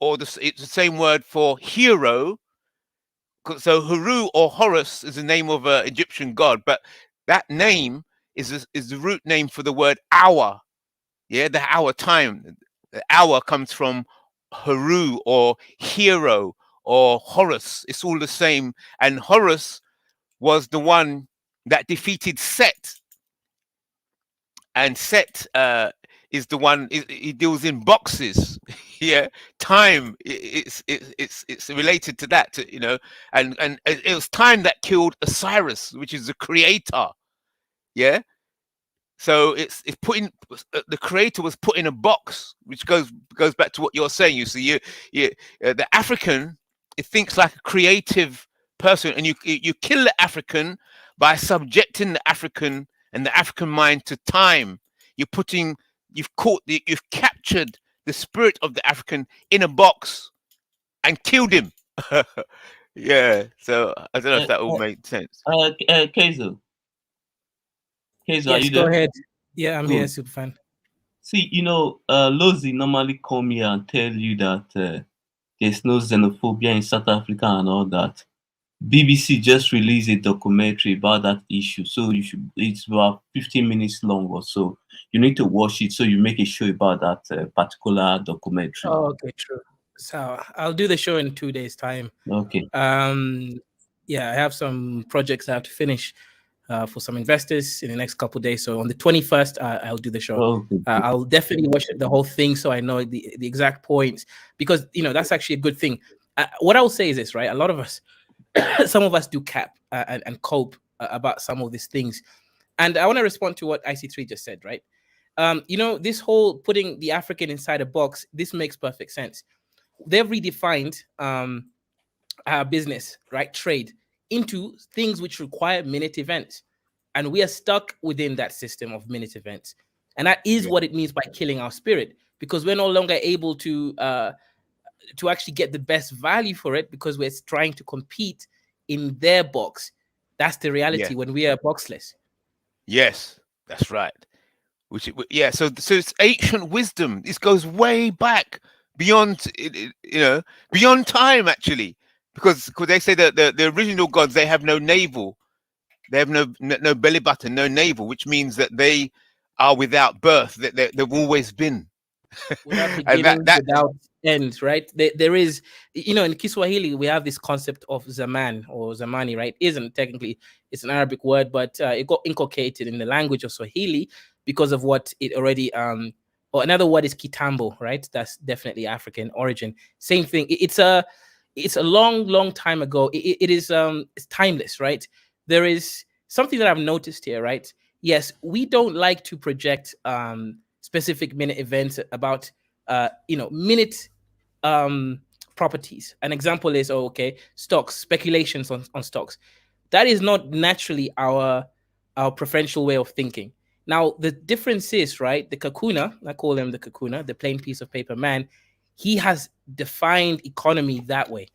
or it's the same word for hero. So Haru or Horus is the name of an Egyptian god, but that name is the root name for the word hour. Yeah, the hour time. The hour comes from Haru or hero or Horus. It's all the same. And Horus was the one that defeated Set, and Set is the one he deals in boxes. Yeah, time. It's related to that, and it was time that killed Osiris, which is the creator. Yeah, so it's putting the creator was put in a box, which goes back to what you're saying. You see, the African, it thinks like a creative person, and you kill the African by subjecting the African and the African mind to time. You're putting you've captured the spirit of the African in a box and killed him. Yeah. So I don't know if Uh, that all made sense. Kaiser, Kaiser, are Yes, you go there? ahead. Yeah, I'm here, Good. super fan. See, Lozi normally come here and tell you that there's no xenophobia in South Africa and all that. BBC just released a documentary about that issue, so it's about 15 minutes long or so. You need to watch it so you make a show about that particular documentary. Oh, okay, true. So I'll do the show in 2 days' time. Okay. Um, yeah, I have some projects I have to finish for some investors in the next couple of days. So on the 21st, I'll do the show. Okay. I'll definitely watch the whole thing so I know the exact points, because that's actually a good thing. What I'll say is this, right? A lot of us, some of us do cap and cope about some of these things, and I want to respond to what IC3 just said, right? This whole putting the African inside a box, this makes perfect sense. They've redefined our business, right, trade, into things which require minute events, and we are stuck within that system of minute events, and that is Yeah. what it means by killing our spirit, because we're no longer able to actually get the best value for it, because we're trying to compete in their box. That's the Yeah. reality when we are boxless. Yes, that's right. Yeah, so it's ancient wisdom. This goes way back beyond beyond time, actually, because they say that the original gods, they have no navel, they have no belly button, no navel, which means that they are without birth, that they've always been. Without And that beginning, that without end, right? There is, in Kiswahili, we have this concept of zaman or zamani, right? Isn't technically, it's an Arabic word, but it got inculcated in the language of Swahili because of what it already, or another word is kitambo, right? That's definitely African origin. Same thing. It's a long, long time ago. It is, it's timeless, right? There is something that I've noticed here, right? Yes, we don't like to project specific minute events about minute properties. An example is, stocks, speculations on stocks. That is not naturally our preferential way of thinking. Now the difference is, right, the kakuna, I call him the kakuna, the plain piece of paper man, he has defined economy that way.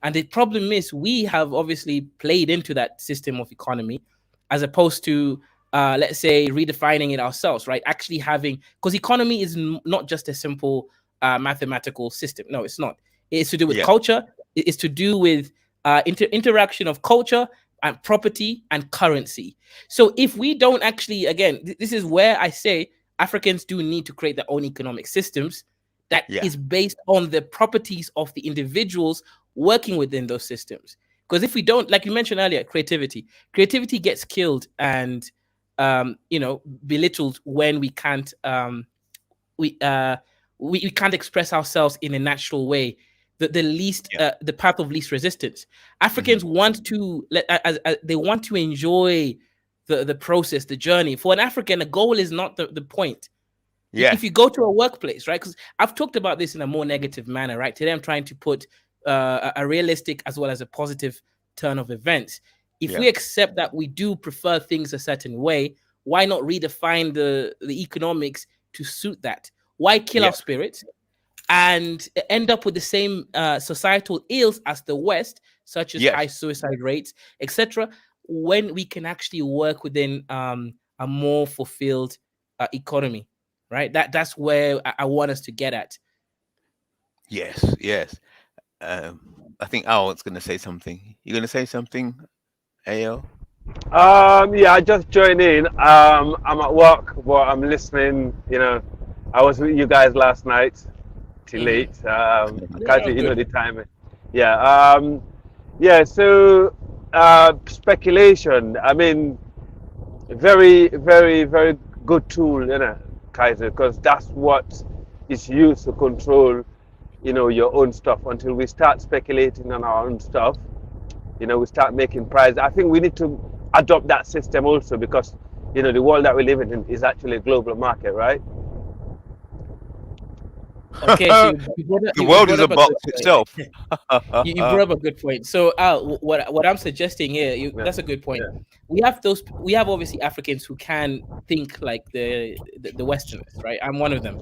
And the problem is we have obviously played into that system of economy, as opposed to, let's say, redefining it ourselves, right? Actually having, because economy is not just a simple mathematical system. No, it's not. It's to do with yeah, culture. It's to do with interaction of culture and property and currency. So if we don't actually, again, this is where I say Africans do need to create their own economic systems that yeah, is based on the properties of the individuals working within those systems. Because if we don't, like you mentioned earlier, creativity gets killed and belittled when we uh we can't express ourselves in a natural way, the least yeah. the path of least resistance. Hmm. Africans want to they want to enjoy the process, the journey. For an African, a goal is not the point. Yeah, If you go to a workplace, right? Because I've talked about this in a more negative manner, right? Today I'm trying to put a realistic as well as a positive turn of events. If yeah, we accept that we do prefer things a certain way, why not redefine the economics to suit that? Why kill yeah, our spirits and end up with the same societal ills as the West, such as high yes, suicide rates, etc., when we can actually work within a more fulfilled economy, right? That's where I want us to get at. Yes, yes. I think Al's going to say something. You going to say something, Al? Yeah, I just joined in. I'm at work, but I'm listening. I was with you guys last night till Hmm. late. I Yeah, can't that say was good. the time. Yeah. Yeah. So speculation. I mean, very, very, very good tool, Kaiser, because that's what is used to control, your own stuff. Until we start speculating on our own stuff, we start making prices. I think we need to adopt that system also because, the world that we live in is actually a global market, right? Okay, so The you world brought is a up a good box point. itself. You brought up a good point. So, Al, what I'm suggesting here, Yeah, that's a good point. yeah, We have obviously Africans who can think like the Westerners, right? I'm one of them,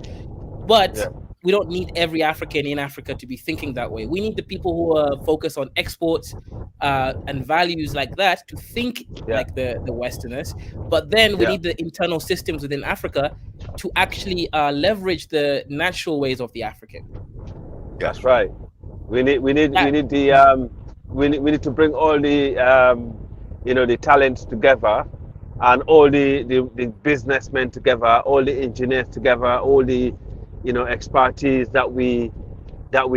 but yeah, we don't need every African in Africa to be thinking that way. We need the people who are focused on exports and values like that to think yeah, like the Westerners. But then we yeah. need the internal systems within Africa to actually leverage the natural ways of the African. That's Yes. right. We That need the we need to bring all the the talents together, and all the businessmen together, all the engineers together, all the expertise that we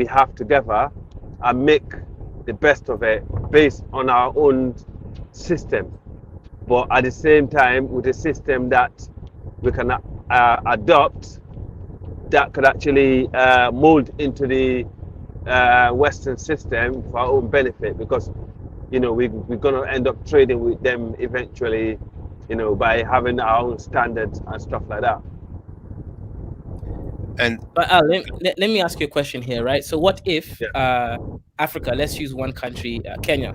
have together, and make the best of it based on our own system. But at the same time, with a system that we can adopt, that could actually mold into the Western system for our own benefit, because we're going to end up trading with them eventually, by having our own standards and stuff like that. And But let me ask you a question here, right? So, what if Yeah, Africa, let's use one country, Kenya,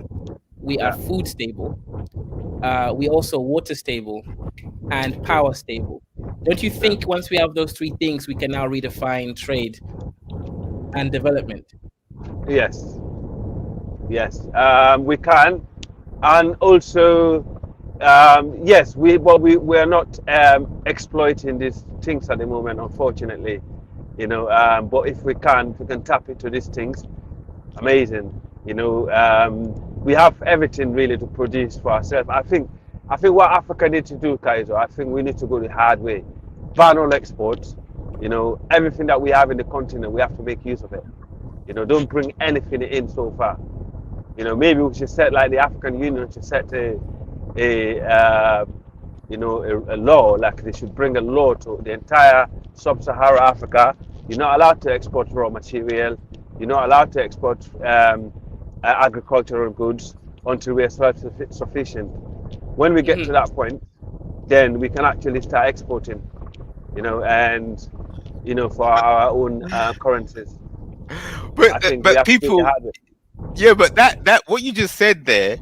we are yeah, food stable, we also water stable and yeah, power stable. Don't you yeah. think once we have those three things, we can now redefine trade and development? Yes, yes, we can. And also, yes, we are not exploiting these things at the moment, unfortunately. But if we can tap into these things, amazing. We have everything really to produce for ourselves. I think what Africa needs to do, Kaiser, I think we need to go the hard way. Ban all exports. Everything that we have in the continent, we have to make use of it. Don't bring anything in so far. Maybe we should set, like the African Union should set a a law, like they should bring a law to the entire sub-Saharan Africa. You're not allowed to export raw material. You're not allowed to export agricultural goods until we are self-sufficient. When we get to Hmm. that point, then we can actually start exporting, and for our own currencies. I think we but have to do the people, hard way. yeah, but that what you just said there,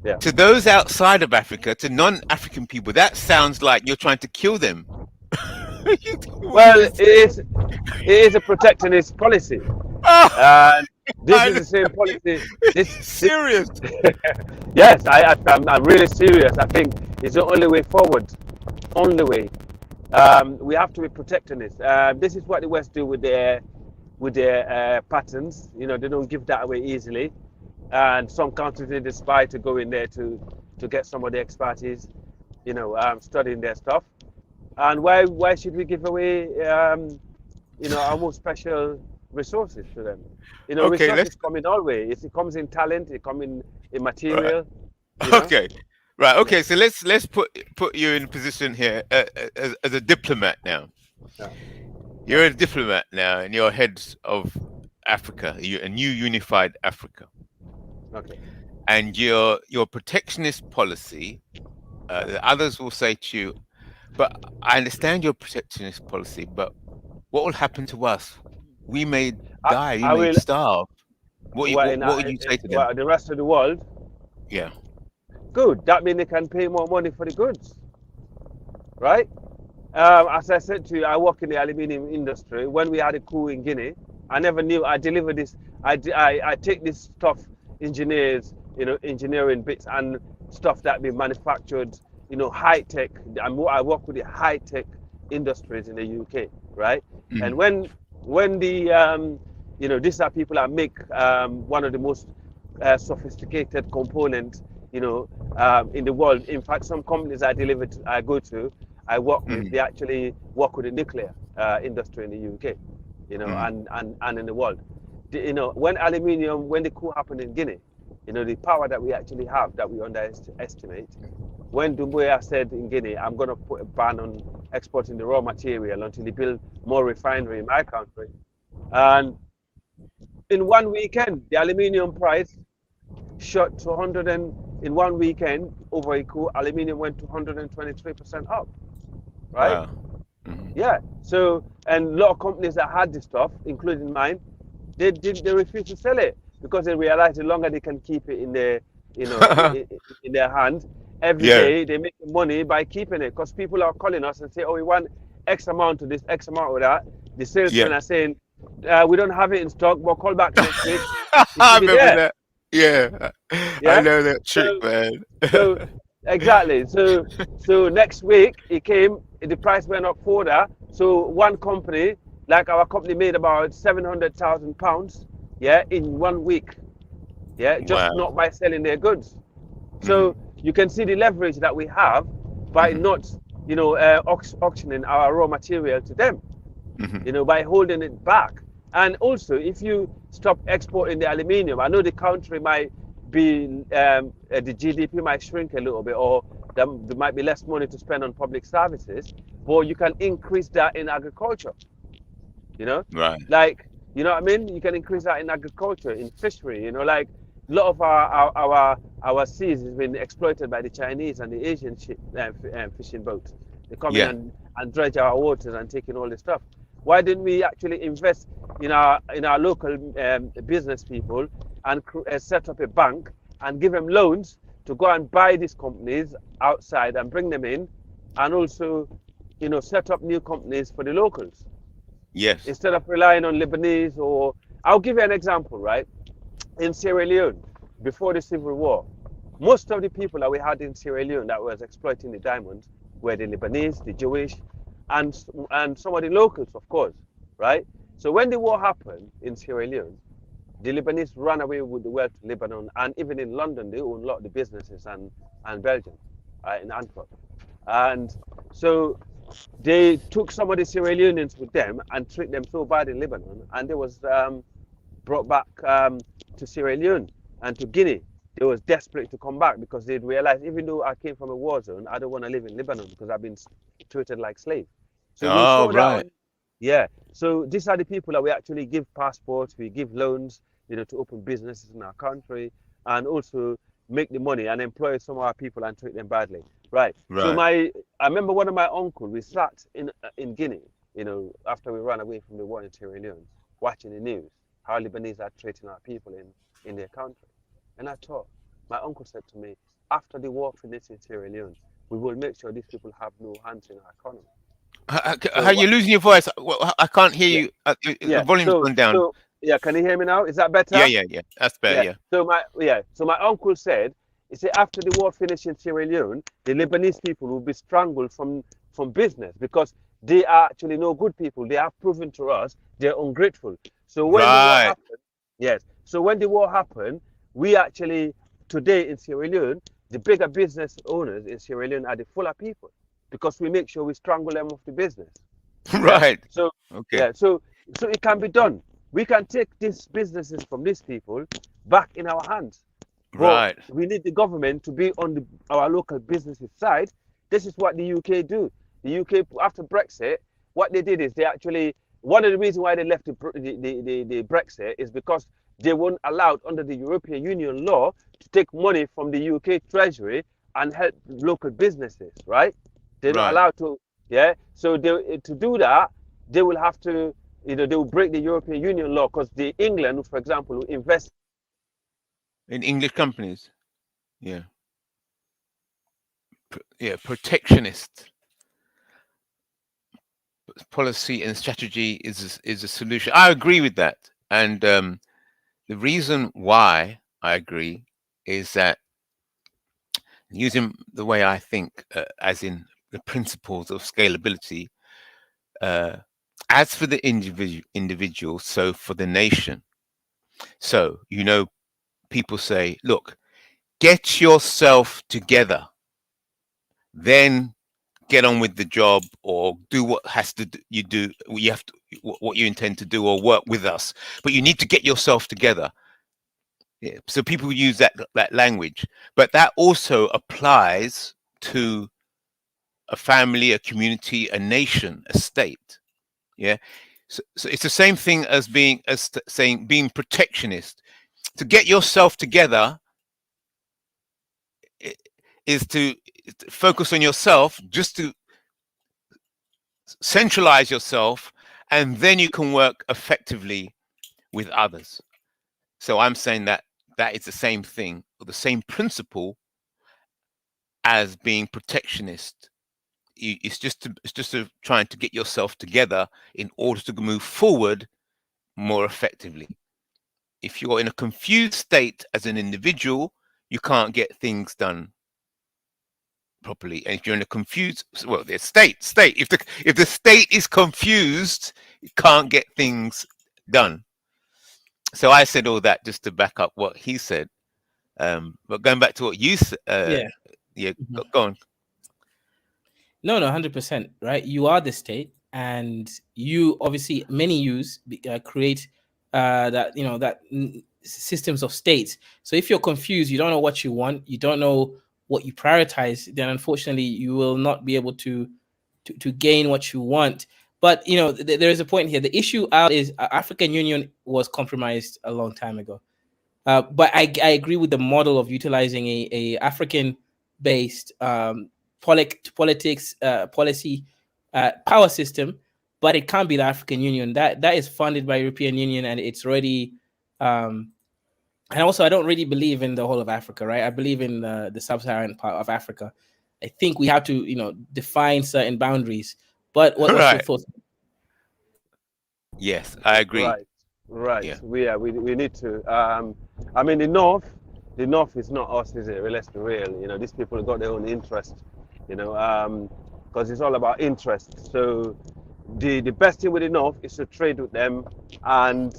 Yeah. to those outside of Africa, to non-African people, that sounds like you're trying to kill them. What you Well, just said. it is a protectionist policy. Oh, And this is I, the same policy. This serious. yes, I'm really serious. I think it's the only way forward. Only way. We have to be protectionist. This is what the West do with their patents. They don't give that away easily. And some countries need the spy to go in there to get some of the expertise, studying their stuff. And why should we give away our most special resources to them? Okay, let's. Resources come in all ways. It comes in talent, it comes in Right. material, you know. Okay, right. Yeah, Okay, so let's put you in a position here as a diplomat now. yeah, You're a diplomat now, and you're head of Africa, a new unified Africa, okay. and your protectionist policy. The others will say to you, "But I understand your protectionist policy, but what will happen to us? We may I, die. We I may will. starve. Well, What would you say to them?" well, the rest of the world, Yeah. good. That means they can pay more money for the goods, right? As I said to you, I work in the aluminium industry. When we had a coup in Guinea, I never knew I deliver this. I take this stuff, engineering bits and stuff that be manufactured, high tech. I work with the high tech industries in the UK, right? And Mm. when the You know, these are people that make one of the most sophisticated components, you know, in the world. In fact, some companies I go to, I work with, they actually work with the nuclear industry in the UK, you know, and in the world. You know, when the coup happened in Guinea, you know, the power that we actually have that we underestimate. When Doumbouya said in Guinea, I'm going to put a ban on exporting the raw material until they build more refinery in my country. And in one weekend, the aluminium price shot to 100 and in one weekend over a coup, aluminium went to 123% up, right? Wow. Yeah. So, and a lot of companies that had this stuff, including mine, they refused to sell it because they realized the longer they can keep it in their, you know, in their hand, every Yeah. day they make money by keeping it. Because people are calling us and say, oh, we want X amount of this, X amount of that. The salesmen Yeah. are saying, we don't have it in stock, but call back next week. It I should be remember there. that. Yeah. I Yeah. know that trick, So, man. so exactly. So next week it came, the price went up further. So one company, like our company, made about £700,000, yeah, in one week, yeah, just Wow. not by selling their goods. Mhm. So you can see the leverage that we have by Mhm. not, you know, auctioning our raw material to them, Mhm. you know, by holding it back. And also, if you stop exporting the aluminium, I know the country might be, the GDP might shrink a little bit, or there might be less money to spend on public services, but you can increase that in agriculture, you know, Right. like, you know what I mean? You can increase that in agriculture, in fishery, you know, like a lot of our seas has been exploited by the Chinese and the Asian fishing boats. They come in Yeah. and dredge our waters and taking all this stuff. Why didn't we actually invest in our local business people and set up a bank and give them loans to go and buy these companies outside and bring them in, and also, you know, set up new companies for the locals Yes. instead of relying on Lebanese? Or I'll give you an example, right? In Sierra Leone, before the civil war, most of the people that we had in Sierra Leone that was exploiting the diamonds were the Lebanese, the Jewish, and some of the locals, of course, right? So when the war happened in Sierra Leone, the Lebanese ran away with the wealth to Lebanon, and even in London, they own a lot of the businesses, and Belgium, in Antwerp. And so they took some of the Sierra Leoneans with them and treat them so bad in Lebanon, and they was brought back to Sierra Leone and to Guinea. They was desperate to come back because they'd realized, even though I came from a war zone, I don't want to live in Lebanon because I've been treated like slave. So we Oh, saw that right. on, yeah. So these are the people that we actually give passports, we give loans, you know, to open businesses in our country, and also make the money and employ some of our people and treat them badly. Right. So Right. I remember one of my uncle. We sat in Guinea, you know, after we ran away from the war in Sierra Leone, watching the news how Lebanese are treating our people in their country. And I thought, my uncle said to me, after the war finishes in Sierra Leone, we will make sure these people have no hands in our economy. How So you what? losing your voice? I can't hear Yeah, you. The yeah. volume's gone down. Yeah. Can you hear me now? Is that Yeah, better? yeah, yeah. That's better. Yeah. Yeah. So my uncle said, he said after the war finished in Sierra Leone, the Lebanese people will be strangled from business because they are actually no good people. They have proven to us they're ungrateful. So when the war Right. happened, yes. So when the war happened, we actually today in Sierra Leone, the bigger business owners in Sierra Leone are the fuller people because we make sure we strangle them off the business. Yeah. Right. So Okay. yeah. So it can be done. We can take these businesses from these people back in our hands, but Right. we need the government to be on our local businesses side. This is what the UK do. The UK after Brexit, what they did is they actually, one of the reasons why they left the Brexit is because they weren't allowed under the European Union law to take money from the UK Treasury and help local businesses, right? They're not Right. allowed to, yeah. So to do that, they will have to, you know, they will break the European Union law because the England, for example, will invest. In English companies. Yeah. Yeah. Protectionist policy and strategy is a solution. I agree with that, and the reason why I agree is that using the way I think, as in the principles of scalability, uh, As for the individual, so for the nation. So, people say, look, get yourself together, then get on with the job, or do what has to you do. You have to what you intend to do, or work with us. But you need to get yourself together. Yeah. So people use that language, but that also applies to a family, a community, a nation, a state. Yeah. So it's the same thing as being protectionist. To get yourself together is to focus on yourself, just to centralize yourself, and then you can work effectively with others. So I'm saying that is the same thing, or the same principle as being protectionist. It's just trying to get yourself together in order to move forward more effectively. If you're in a confused state as an individual, you can't get things done properly. And if you're in a confused, well, the state. If the state is confused, you can't get things done. So I said all that just to back up what he said. But going back to what you said, Yeah. go on. No, 100%, right? You are the state, and you obviously many create that systems of states. So if you're confused, you don't know what you want, you don't know what you prioritize, then unfortunately you will not be able to gain what you want. But there is a point here. The issue out is African Union was compromised a long time ago. But I agree with the model of utilizing a African based politics policy power system, but it can't be the African Union. That is funded by European Union, and it's already. And also, I don't really believe in the whole of Africa, right? I believe in the sub-Saharan part of Africa. I think we have to, define certain boundaries. But what's your Right. thoughts? Yes, I agree. Right. Yeah. We need to. I mean, the north is not us, is it? Well, let's be real. These people have got their own interest. Because it's all about interest. So the best thing with the north is to trade with them, and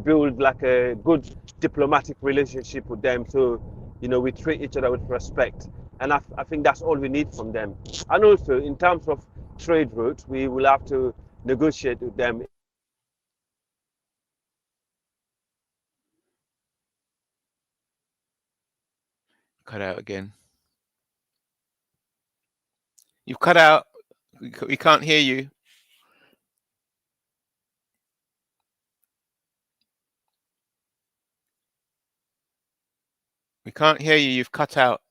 build like a good diplomatic relationship with them. So we treat each other with respect, and I think that's all we need from them. And also in terms of trade routes, we will have to negotiate with them. Cut out again. You've cut out. We can't hear you. We can't hear you. You've cut out.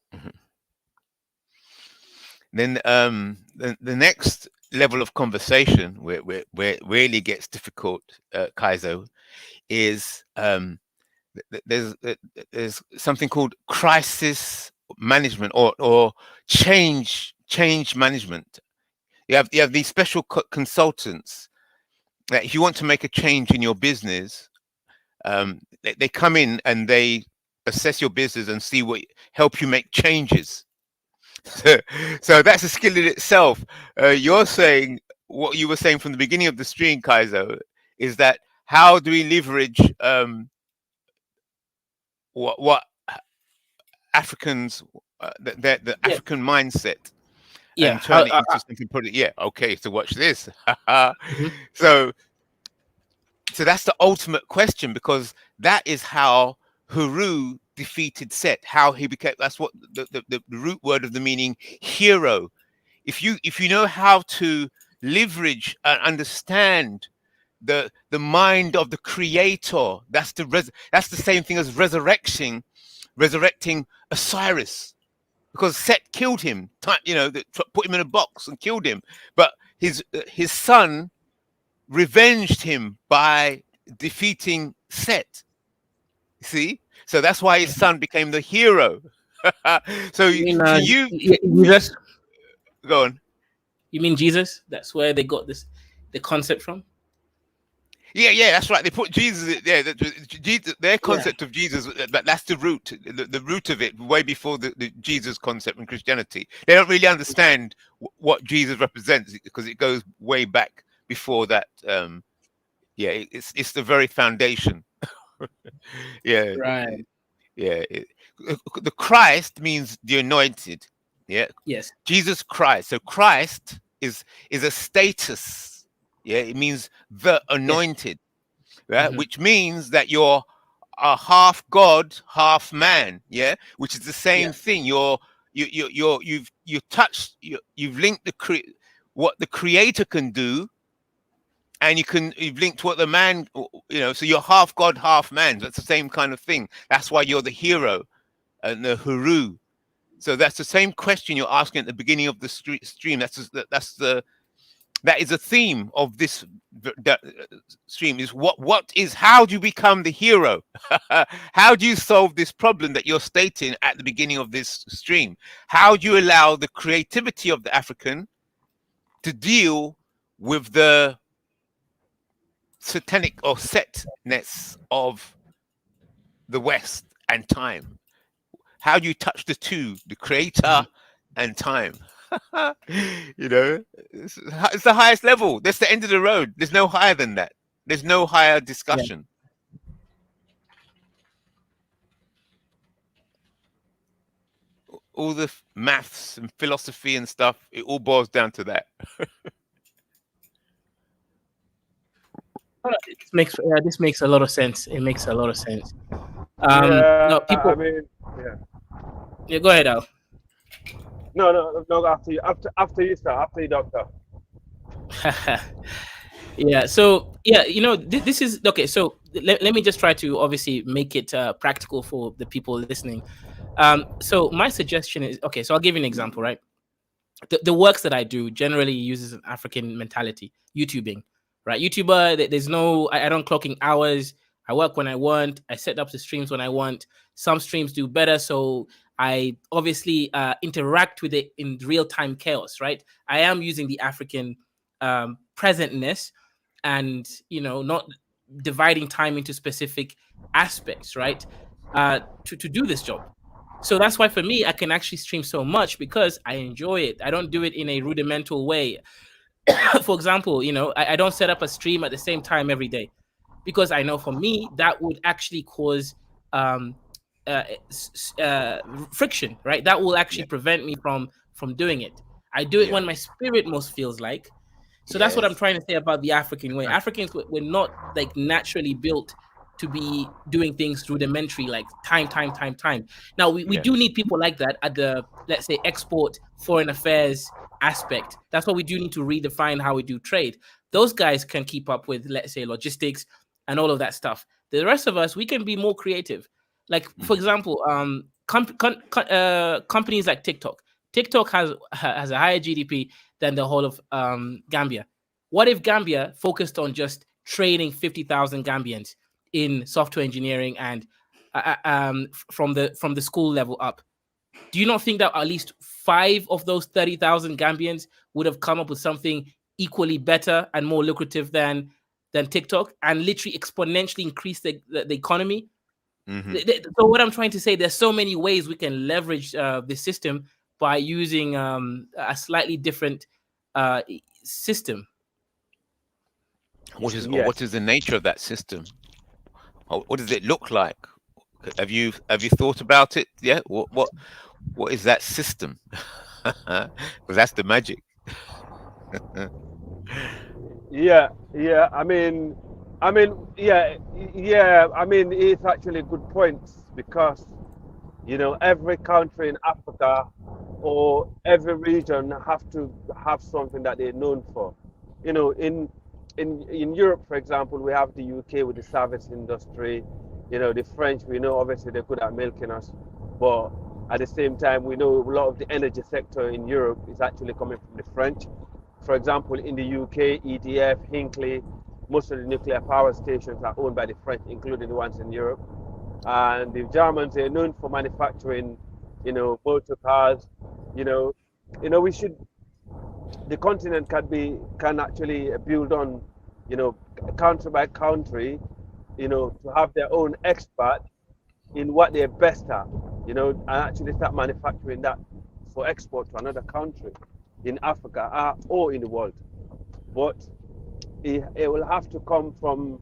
Then the next level of conversation where it really gets difficult, Kaizo, is there's something called crisis management, or change management. You have these special consultants that, if you want to make a change in your business, they come in and they assess your business and help you make changes. So that's a skill in itself. You're saying what you were saying from the beginning of the stream, Kaizo, is that how do we leverage what Africans, the African mindset, and turn it into something product. Yeah, okay. So watch this. So that's the ultimate question, because that is how Huru defeated Set. How he became. That's what the root word of the meaning hero. If you know how to leverage and understand the mind of the creator, that's the same thing as resurrecting Osiris, because Set killed him, put him in a box and killed him, but his son revenged him by defeating Set. See, so that's why his son became the hero. So Jesus? Go on. You mean Jesus? That's where they got the concept from? Yeah, that's right. They put Jesus there. Their concept of Jesus, that's the root, the root of it, way before the Jesus concept in Christianity. They don't really understand what Jesus represents, because it goes way back before that. Yeah, it's the very foundation. Yeah, Right. yeah. The Christ means the anointed. Yeah, Yes. Jesus Christ. So Christ is a status. Yeah, it means the Yes. anointed. Right, Mhm. which means that you're a half God, half man. Yeah, which is the same Yeah. thing. You've touched. You've linked what the Creator can do, and you've linked what the man. So you're half God, half man. That's the same kind of thing. That's why you're the hero and the huru. So that's the same question you're asking at the beginning of the stream. That is a theme of this stream. Is how do you become the hero? How do you solve this problem that you're stating at the beginning of this stream? How do you allow the creativity of the African to deal with the satanic or setness of the West and time? How do you touch the two, the creator and time? It's the highest level. That's the end of the road. There's no higher than that. There's no higher Yeah. discussion. All the maths and philosophy and stuff, it all boils down to that. This makes a lot of sense. It makes a lot of sense. Yeah, No, I people. mean, yeah. Yeah, go ahead, Al. No. After you, after you, sir. After you, doctor. Yeah. So yeah, this is okay. So let me just try to obviously make it practical for the people listening. So my suggestion is okay. So I'll give you an example, right? The works that I do generally uses an African mentality. YouTubing, right? YouTuber, there's no, I don't clock in hours. I work when I want. I set up the streams when I want. Some streams do better, so I obviously interact with it in real time chaos, right? I am using the African presentness, and not dividing time into specific aspects, right? To do this job. So that's why for me, I can actually stream so much because I enjoy it. I don't do it in a rudimental way. For example, I don't set up a stream at the same time every day because I know for me that would actually cause um, uh, friction, right? That will actually Yeah. prevent me from doing it. I do it Yeah. when my spirit most feels like. So that's what I'm Yes. trying to say about the African way. Africans were not like naturally built to be doing things rudimentary, like time. Now we Yeah. do need people like that at the, let's say, export foreign affairs aspect. That's why we do need to redefine how we do trade. Those guys can keep up with, let's say, logistics and all of that stuff. The rest of us, we can be more creative. Like, for example, companies like TikTok. TikTok has a higher GDP than the whole of Gambia. What if Gambia focused on just training 50,000 Gambians in software engineering and from the school level up? Do you not think that at least 5 of those 30,000 Gambians would have come up with something equally better and more lucrative than TikTok, and literally exponentially increase the economy? Hmm. So what I'm trying to say, there's so many ways we can leverage the system by using a slightly different system. What Yes. is the nature of that system? What does it look like? Have you thought about it? Yeah. What is that system? Because that's the magic. Yeah. Yeah. I mean, it's actually good points because every country in Africa or every region have to have something that they're known for. You know, in Europe, for example, we have the UK with the service industry. The French, we know obviously they're good at milking us, but at the same time, we know a lot of the energy sector in Europe is actually coming from the French. For example, in the UK, EDF, Hinkley, most of the nuclear power stations are owned by the French, including the ones in Europe. And the Germans are known for manufacturing, motor cars. You know, we should. The continent can actually build on, country by country, to have their own expert in what they're best at, and actually start manufacturing that for export to another country in Africa or in the world. But it will have to come from.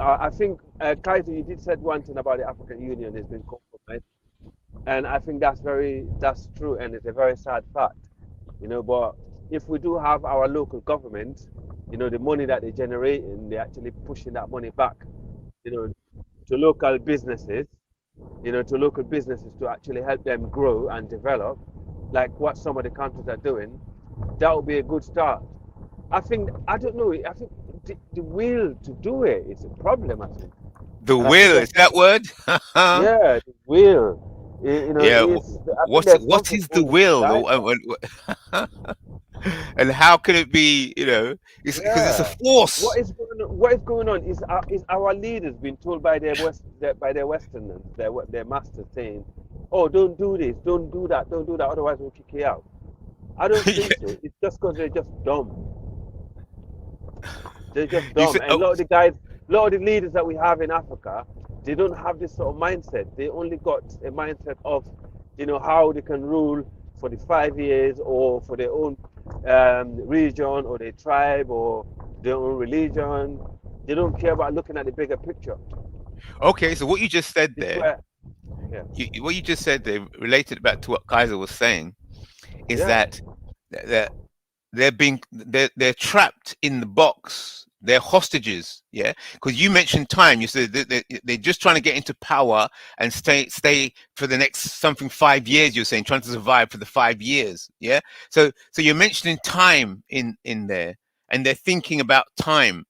I think Kaiser, you did said one thing about the African Union has been compromised, and I think that's true, and it's a very sad fact, But if we do have our local government, the money that they generate, and they're actually pushing that money back, you know, to local businesses, to local businesses to actually help them grow and develop, like what some of the countries are doing, that would be a good start. I don't know. I think the will to do it is a problem. I think, The and I think will is that's that word? yeah, the will. Yeah. I think there's What something is the holding it will? back. And how can it be? It's because it's a Yeah. force. What is going on is our leaders being told by by their Westerners, their masters saying, "Oh, don't do this, don't do that, otherwise we'll kick you out." I don't think so. It's just because they're just dumb. They're just You dumb. said, And oh, a lot of the leaders that we have in Africa, they don't have this sort of mindset. They only got a mindset of, how they can rule for the 5 years or for their own region or their tribe or their own religion. They don't care about looking at the bigger picture. okay. So what you just said It's there, where, yeah, what you just said there, related back to what Kaiser was saying, is yeah, that that they're trapped in the box. They're hostages. Yeah, because you mentioned time. You said they're just trying to get into power and stay for the next something 5 years. You're saying trying to survive for the 5 years. Yeah. So you're mentioning time in there, and they're thinking about time,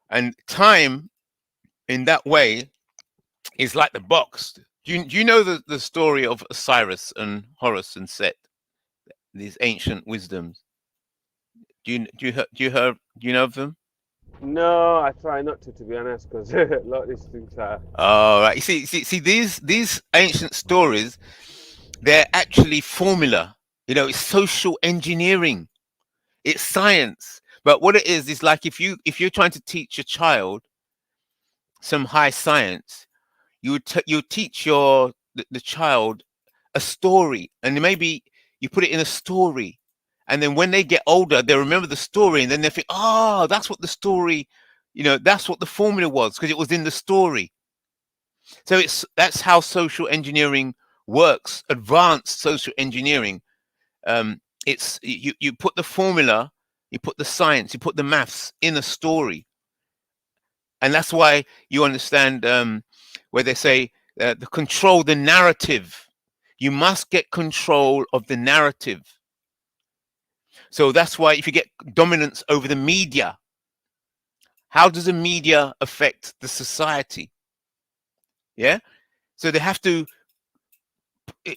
and time in that way is like the box. Do you know the story of Osiris and Horus and Set? These ancient wisdoms. Do you know of them? no, I try not to be honest, because a lot of these things are, Oh, right. You see, these ancient stories, they're actually formula. It's social engineering. It's science. But what it is like if you're trying to teach a child some high science, you teach the child a story, and maybe you put it in a story, and then when they get older, they remember the story, and then they think, oh, that's what the story, that's what the formula was because it was in the story. So that's how social engineering works. Advanced social engineering. It's you put the formula, you put the science, you put the maths in a story, and that's why you understand where they say the control the narrative. You must get control of the narrative. So that's why if you get dominance over the media, how does the media affect the society? Yeah. So they have to.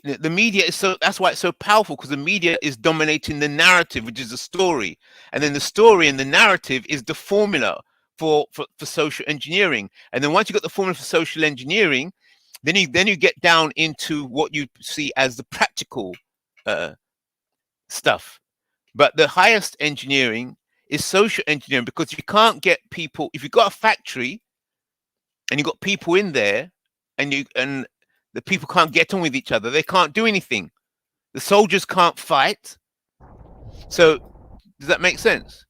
The media is so. That's why it's so powerful, because the media is dominating the narrative, which is the story, and then the story and the narrative is the formula for social engineering. And then once you got the formula for social engineering, then you get down into what you see as the practical uh, stuff. But the highest engineering is social engineering, because you can't get people. If you've got a factory and you've got people in there, and the people can't get on with each other, they can't do anything. The soldiers can't fight. So does that make sense?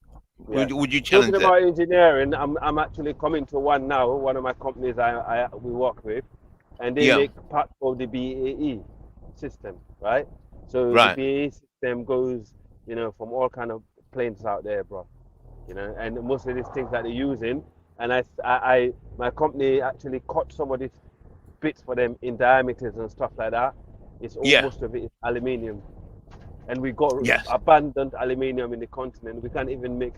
yeah. Would you Talking challenge that? about engineering, I'm actually coming to one now. One of my companies we work with, and they Yeah. make part of the BAE system, right? So the Right. BAE system goes, from all kind of planes out there, bro. And most of these things that they're using, and my company actually cut some of these bits for them in diameters and stuff like that. It's all Yeah. most of it is aluminium, and we got Yes. abundant aluminium in the continent. We can't even make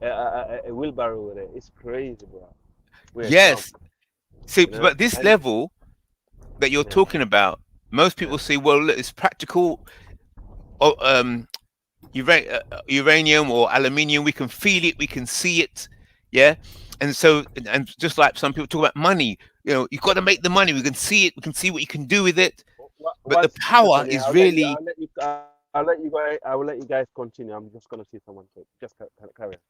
a wheelbarrow with it. It's crazy, bro. We're dumb, Yes. See, you know. but this And level that you're yeah, talking about, most yeah. people say, well, look, it's practical. Oh, uranium or aluminium, we can feel it, we can see it. Yeah. And so, and just like some people talk about money, you've got to make the money. We can see it. We can see what you can do with it. But One the power second here. is really, I will let you guys continue. I'm just gonna see someone. So just carry on.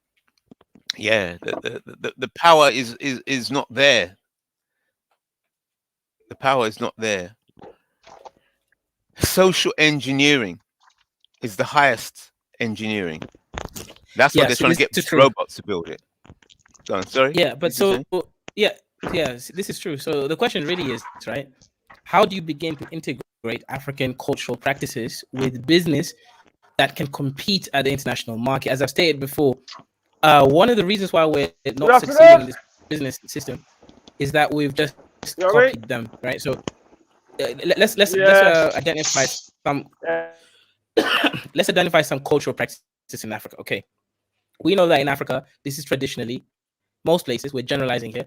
yeah, the power is not there. The power is not there. Social engineering is the highest engineering. That's what Yeah, they're so trying to this get is true. robots to build it. Go on, sorry. Yeah, but Did you say? yeah, this is true. So the question really is, right? How do you begin to integrate African cultural practices with business that can compete at the international market? As I've stated before, one of the reasons why we're Good not succeeding in afternoon. this business system is that we've just You all right? copied them, right? So let's identify Yes. some let's identify some cultural practices in Africa. Okay, we know that in Africa, this is traditionally most places. We're generalizing here.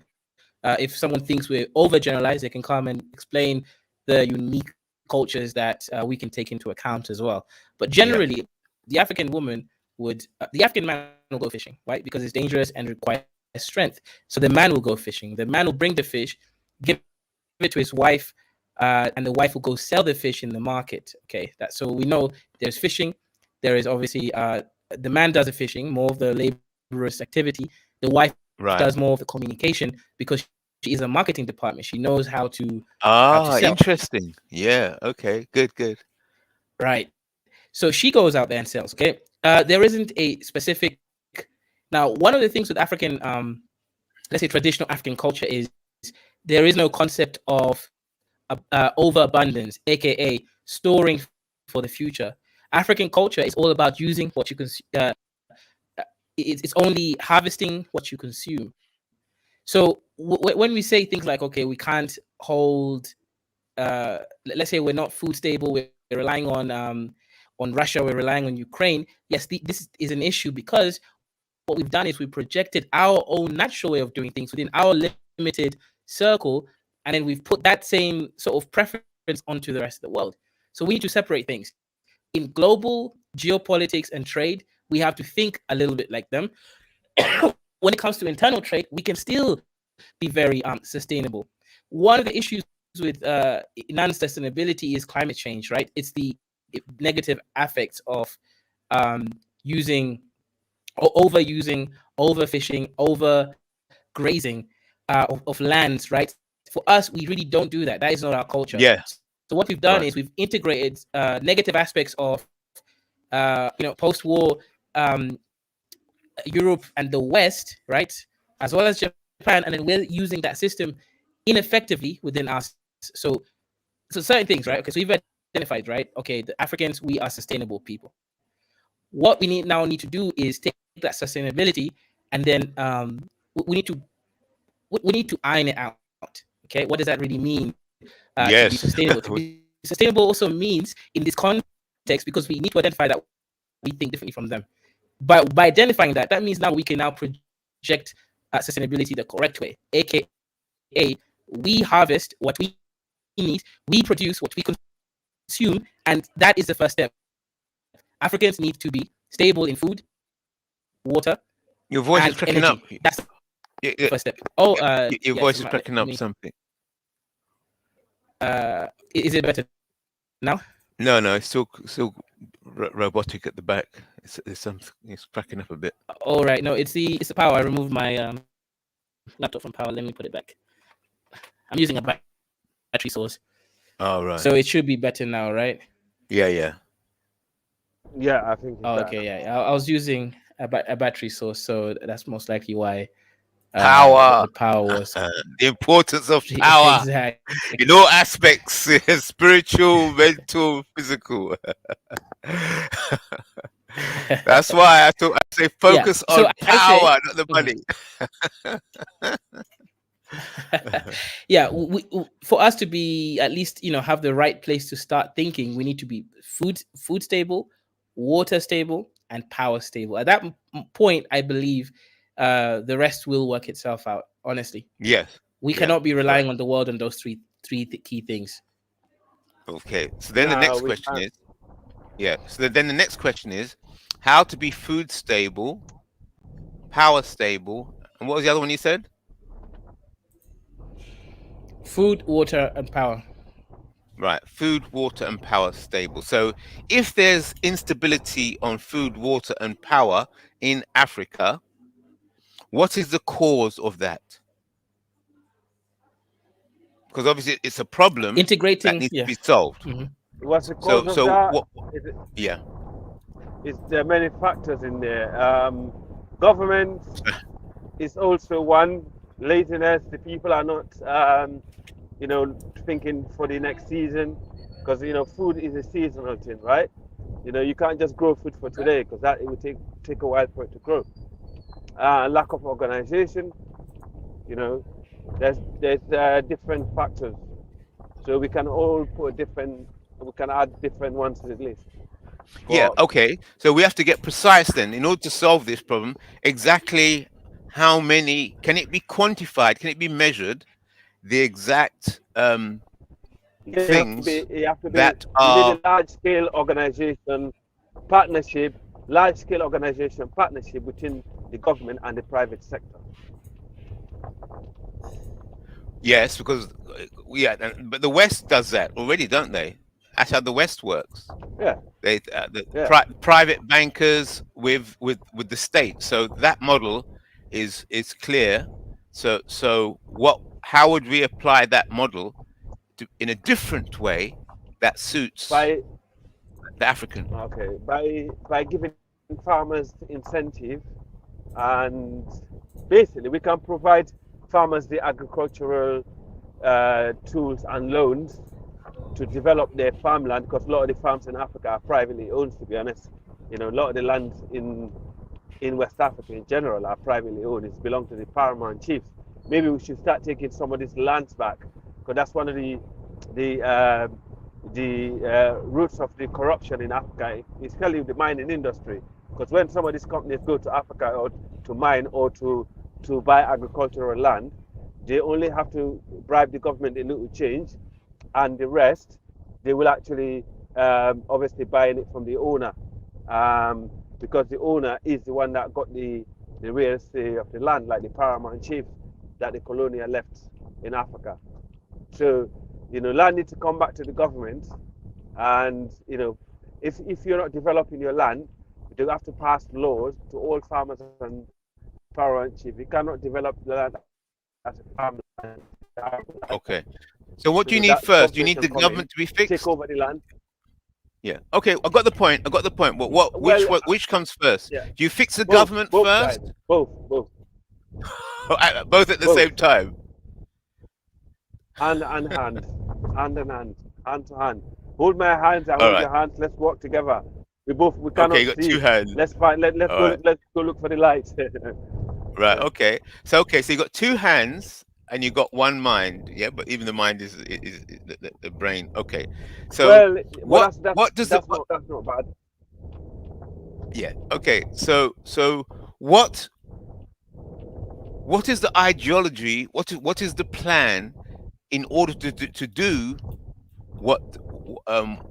If someone thinks we're overgeneralized, they can come and explain the unique cultures that we can take into account as well. But Yeah. generally, the African woman the African man will go fishing, right? Because it's dangerous and requires strength. So the man will go fishing. The man will bring the fish, give it to his wife, and the wife will go sell the fish in the market. Okay, so we know there's fishing. There is obviously the man does the fishing, more of the laborous activity. The wife Right. does more of the communication because she is a marketing department. She knows how to Ah, sell. interesting. Yeah. Okay. Good. Good. Right. So she goes out there and sells. Okay. There isn't a specific. Now, one of the things with African, let's say traditional African culture is there is no concept of overabundance, aka storing for the future. African culture is all about using what you can. It's only harvesting what you consume. So when we say things like, okay, we can't hold, let's say we're not food stable, we're relying on Russia, we're relying on Ukraine. Yes, this is an issue because what we've done is we projected our own natural way of doing things within our limited circle, and then we've put that same sort of preference onto the rest of the world. So we need to separate things. In global geopolitics and trade, we have to think a little bit like them. When it comes to internal trade, we can still be very sustainable. One of the issues with non-sustainability is climate change, right? It's the negative effects of using or overusing, overfishing, over grazing of lands, right? For us, we really don't do that. That is not our culture. Yeah. So what we've done Right. is we've integrated negative aspects of post-war Europe and the West, right, as well as Japan, and then we're using that system ineffectively within us. So certain things, right? Okay, so we've identified, right? Okay, the Africans, we are sustainable people. What we need to do is take that sustainability and then we need to iron it out. Okay, what does that really mean to be Yes. sustainable? To be sustainable also means in this context, because we need to identify that we think differently from them. But by identifying that, that means now we can now project sustainability the correct way, aka we harvest what we need, we produce what we consume, and that is the first step. Africans need to be stable in food, water, Your voice is and cracking up. energy. That's the Your first step. Oh, voice is cracking up something. Is it better now? No, no, it's still robotic at the back. It's cracking up a bit. All right, no, it's the power. I removed my laptop from power. Let me put it back. I'm using a battery source. Oh, right. So it should be better now, right? Yeah, yeah. Yeah, I think. Oh, okay, yeah. I was using a battery source, so that's most likely why Power. the power was The importance of power exactly. in all aspects, spiritual, mental, physical. That's why I say focus on power, not the money. Yeah, for us to be at least have the right place to start thinking, we need to be food stable, water stable, and power stable. At that point, I believe the rest will work itself out. Honestly, yes, we cannot be relying on the world on those three key things. Okay, so then the next question is, So then the next question is, how to be food stable, power stable, and what was the other one you said? Food, water, and power. Right, food, water, and power stable. So if there's instability on food, water, and power in Africa, what is the cause of that? Because obviously it's a problem integrating that needs to be solved. Mm-hmm. What's the cause of that? Yeah. there are many factors in there. Government is also one. Laziness. The people are not, thinking for the next season, because food is a seasonal thing, right? You can't just grow food for today, because that it will take a while for it to grow. Lack of organization. There's different factors. So we can all we can add different ones to the list. Yeah, But okay. So we have to get precise then in order to solve this problem. Exactly how many can it be quantified? Can it be measured? The exact yeah, things that you need are a large scale organization partnership, large scale organization partnership between the government and the private sector. yes, because but the West does that already, don't they? That's how the West works. Yeah, The yeah. private bankers with the state. So that model is clear. So what? How would we apply that model in a different way that suits By the African? okay, by giving farmers incentive, and basically we can provide farmers the agricultural tools and loans to develop their farmland, because a lot of the farms in Africa are privately owned, to be honest. A lot of the land in West Africa in general are privately owned. It belongs to the paramount chiefs. Maybe we should start taking some of these lands back, because that's one of the roots of the corruption in Africa, especially the mining industry. Because when some of these companies go to Africa or to mine or to buy agricultural land, they only have to bribe the government a little change, and the rest they will actually obviously buying it from the owner, because the owner is the one that got the real estate of the land, like the paramount chief that the colonial left in Africa. So land needs to come back to the government, and if you're not developing your land, they have to pass laws to all farmers and paramount chief. You cannot develop the land as a farmland. Okay. So what do you need That first? You government need can the come in, government to be take fixed. over the land. Yeah. Okay. I got the point. I got the point. But Well, which comes first? yeah, Do you fix the both government both first? sides, Both at the both, same time. hand and hand, hand in hand, hand to hand. Hold my hands, I All hold right. your hands. Let's work together. We Okay. cannot You got see. two hands. Let's find. All right. Let's go look for the light. Right. Yeah. Okay. So you got two hands and you got one mind. Yeah. But even the mind is the brain. Okay. So Well, but what does the that's not bad. yeah. Okay. So what is the ideology? What is the plan in order to do what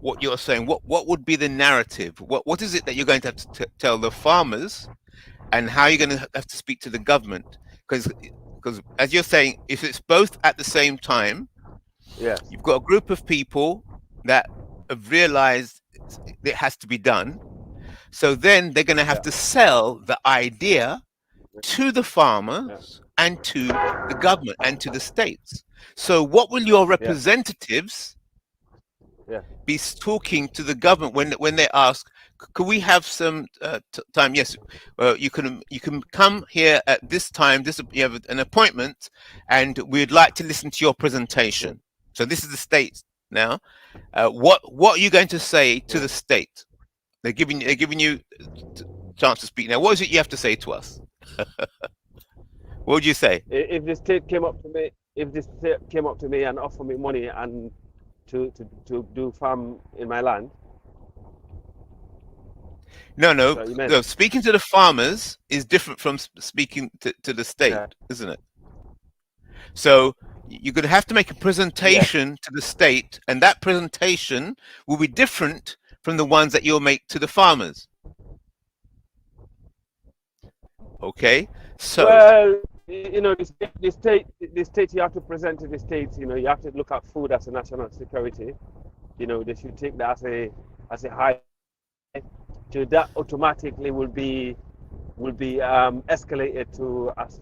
what you're saying? What would be the narrative? What is it that you're going to have to tell the farmers, and how you're going to have to speak to the government? Because as you're saying, if it's both at the same time, Yes. you've got a group of people that have realized it has to be done. So then they're going to have Yeah. to sell the idea to the Yeah. farmers and to the government and to the states. So what will your Yeah. representatives Yeah. be talking to the government when they ask, could we have some time? Yes, you can come here at this time. You have an appointment, and we'd like to listen to your presentation. So this is the state now. What are you going to say to the state? They're giving you a chance to speak now. What is it you have to say to us? What would you say? If the state came up to me, and offered me money and to do farm in my land. No. So you meant? No. Speaking to the farmers is different from speaking to the state, Yeah. isn't it? So you're going to have to make a presentation to the state, and that presentation will be different from the ones that you'll make to the farmers. Okay. So Well, the state you have to present to the states. You have to look at food as a national security. They should take that as a high. So that automatically will be escalated to us.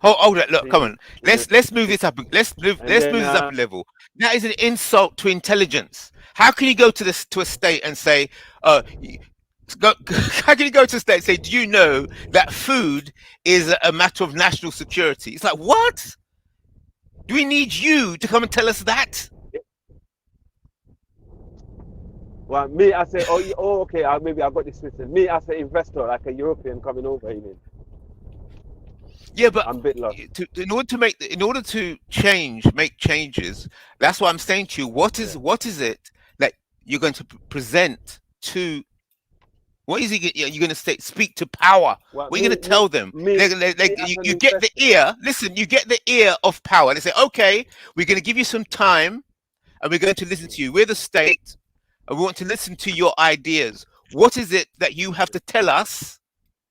hold it. Look, come on. You know, Let's move this up. Let's move and this then up a level. That is an insult to intelligence. How can you go to this to a state and say, how can you go to a state and say, do you know that food is a matter of national security? It's like, what? Do we need you to come and tell us that? Well, me, I say, okay, maybe I got this twisted. Me, as an investor, like a European coming over, you mean? Yeah, but I'm a bit lost. in order to make changes, that's what I'm saying to you. What is it that you're going to present to? What is it you're going to speak to power? Well, What are you going to tell them? me You as an get the investor. ear. Listen, you get the ear of power. They say, okay, we're going to give you some time, and we're going to listen to you. We're the state, and we want to listen to your ideas. What is it that you have to tell us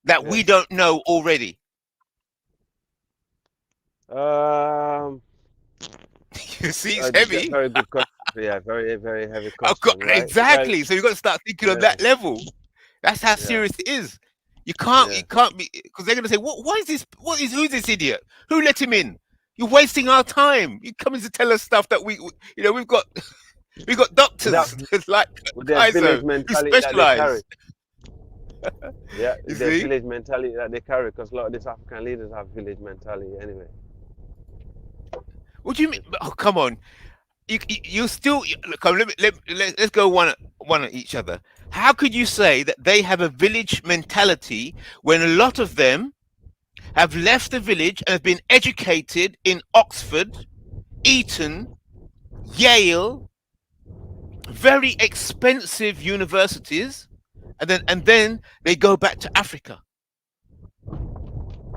that we don't know already? You see, it's heavy. Very good question. Yeah, very, very heavy question. Right? Exactly. So you've got to start thinking on that level. That's how serious it is. You can't be, because they're going to say, what is this? Who's this idiot? Who let him in? You're wasting our time. You're coming to tell us stuff that we've got doctors like with their Kaiser village who mentality that they carry. specialize. Yeah, You their see? village mentality that they carry, because a lot of these African leaders have village mentality anyway. What do you mean? Oh, come on. You still come. Let's go one at each other. How could you say that they have a village mentality when a lot of them have left the village and have been educated in Oxford, Eton, Yale, very expensive universities, and then they go back to Africa?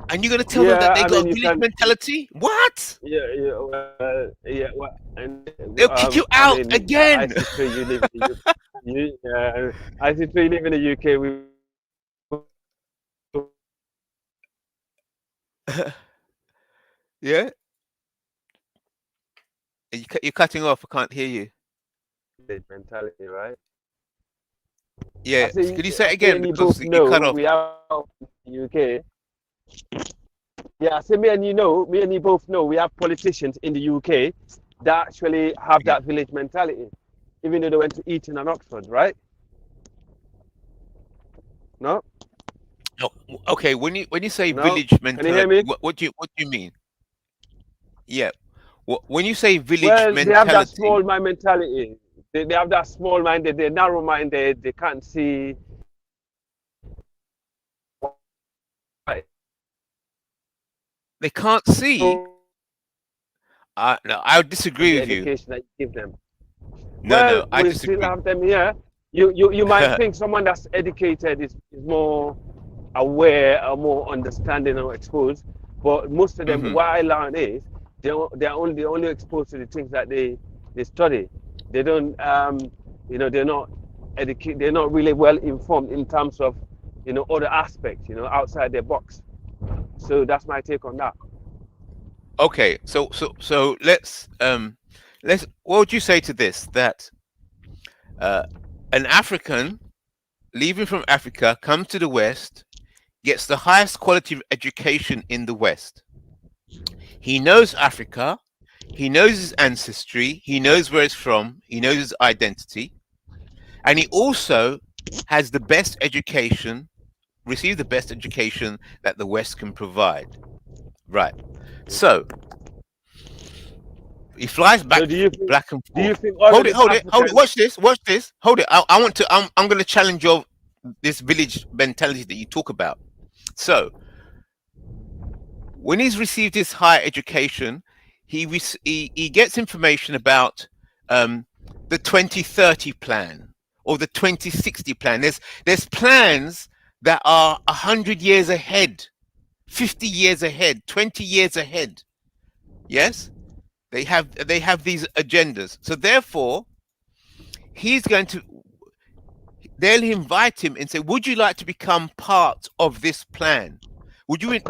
And you're going to tell them that they got a village mentality? What? And they'll kick you out again. I see you live in the I see you live in the UK. Yeah. You're cutting off. I can't hear you. Mentality, right? Yeah. Could you say it again? Because you cut off. We have UK. Yeah, so me and you both know we have politicians in the UK that actually have that village mentality, even though they went to Eton and Oxford, right? No? No. Okay, when you say No? village mentality, Can you hear me? what do you mean? Yeah. When you say village mentality, they have that small mind mentality. They have that small minded, they're narrow minded, they can't see. They can't see. No, I would disagree with you. Education that you give them. No, I disagree. Still have them here. You might think someone that's educated is more aware or more understanding or exposed, but most of them, what I learned is they're only exposed to the things that they study. They don't, they're not educated. They're not really well informed in terms of, other aspects, outside their box. So that's my take on that. Okay, so let's what would you say to this, that an African leaving from Africa comes to the West, gets the highest quality of education in the West. He knows Africa, he knows his ancestry, he knows where it's from, he knows his identity, and he also has the best education, received the best education that the West can provide. Right. So he flies back, back and forth. Do you think hold it. Watch this. Hold it. I'm going to challenge this village mentality that you talk about. So when he's received his higher education, he gets information about the 2030 plan or the 2060 plan. There's plans that are 100 years ahead, 50 years ahead, 20 years ahead. Yes, they have these agendas. So therefore, they'll invite him and say, would you like to become part of this plan? Would you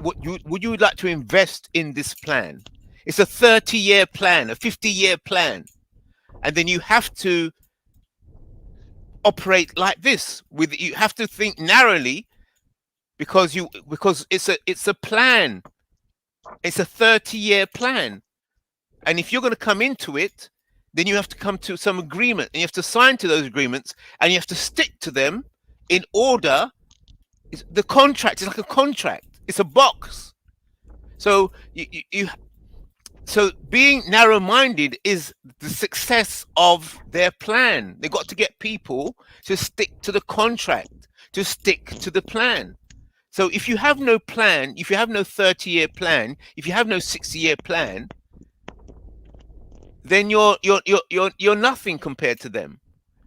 like to invest in this plan? It's a 30-year plan, a 50-year plan. And then you have to operate like this. You have to think narrowly, because it's a plan. It's a 30-year plan. And if you're going to come into it, then you have to come to some agreement, and you have to sign to those agreements, and you have to stick to them in order. The contract is like a contract. It's a box. So so being narrow-minded is the success of their plan. They've got to get people to stick to the contract, to stick to the plan. So if you have no plan, if you have no 30-year plan, if you have no 60-year plan, then you're nothing compared to them.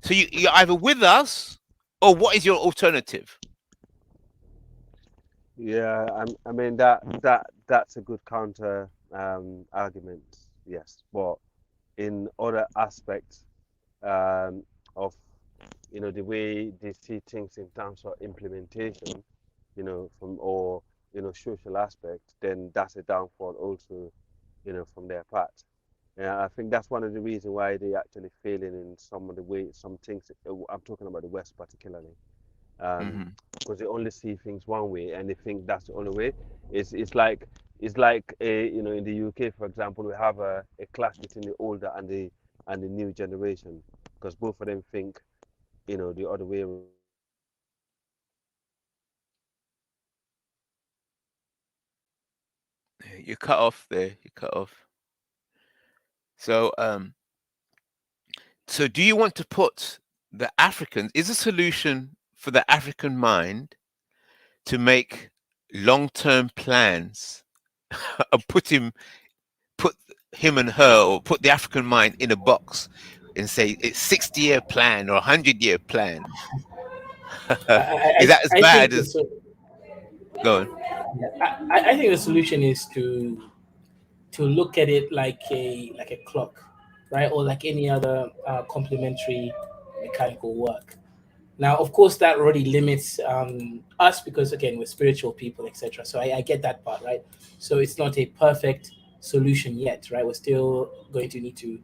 So you're either with us, or what is your alternative? Yeah, I mean that's a good counter argument. Yes, but in other aspects of the way they see things in terms of implementation, from or social aspect, then that's a downfall also, from their part. Yeah, I think that's one of the reasons why they actually failing in some of the way some things. I'm talking about the West particularly, um, Hmm. because they only see things one way and they think that's the only way. It's like in the UK, for example, we have a clash between the older and the new generation because both of them think the other way around. You cut off there. You cut off. So so do you want to put the Africans? Is a solution for the African mind to make long-term plans and put him and her, or put the African mind in a box and say it's 60-year plan or 100-year plan? Is that as I bad think as so. going? I think the solution is to look at it like a clock, right, or like any other complementary mechanical work. Now, of course, that already limits us because again we're spiritual people, etc. So I get that part, right? So it's not a perfect solution yet, right? We're still going to need to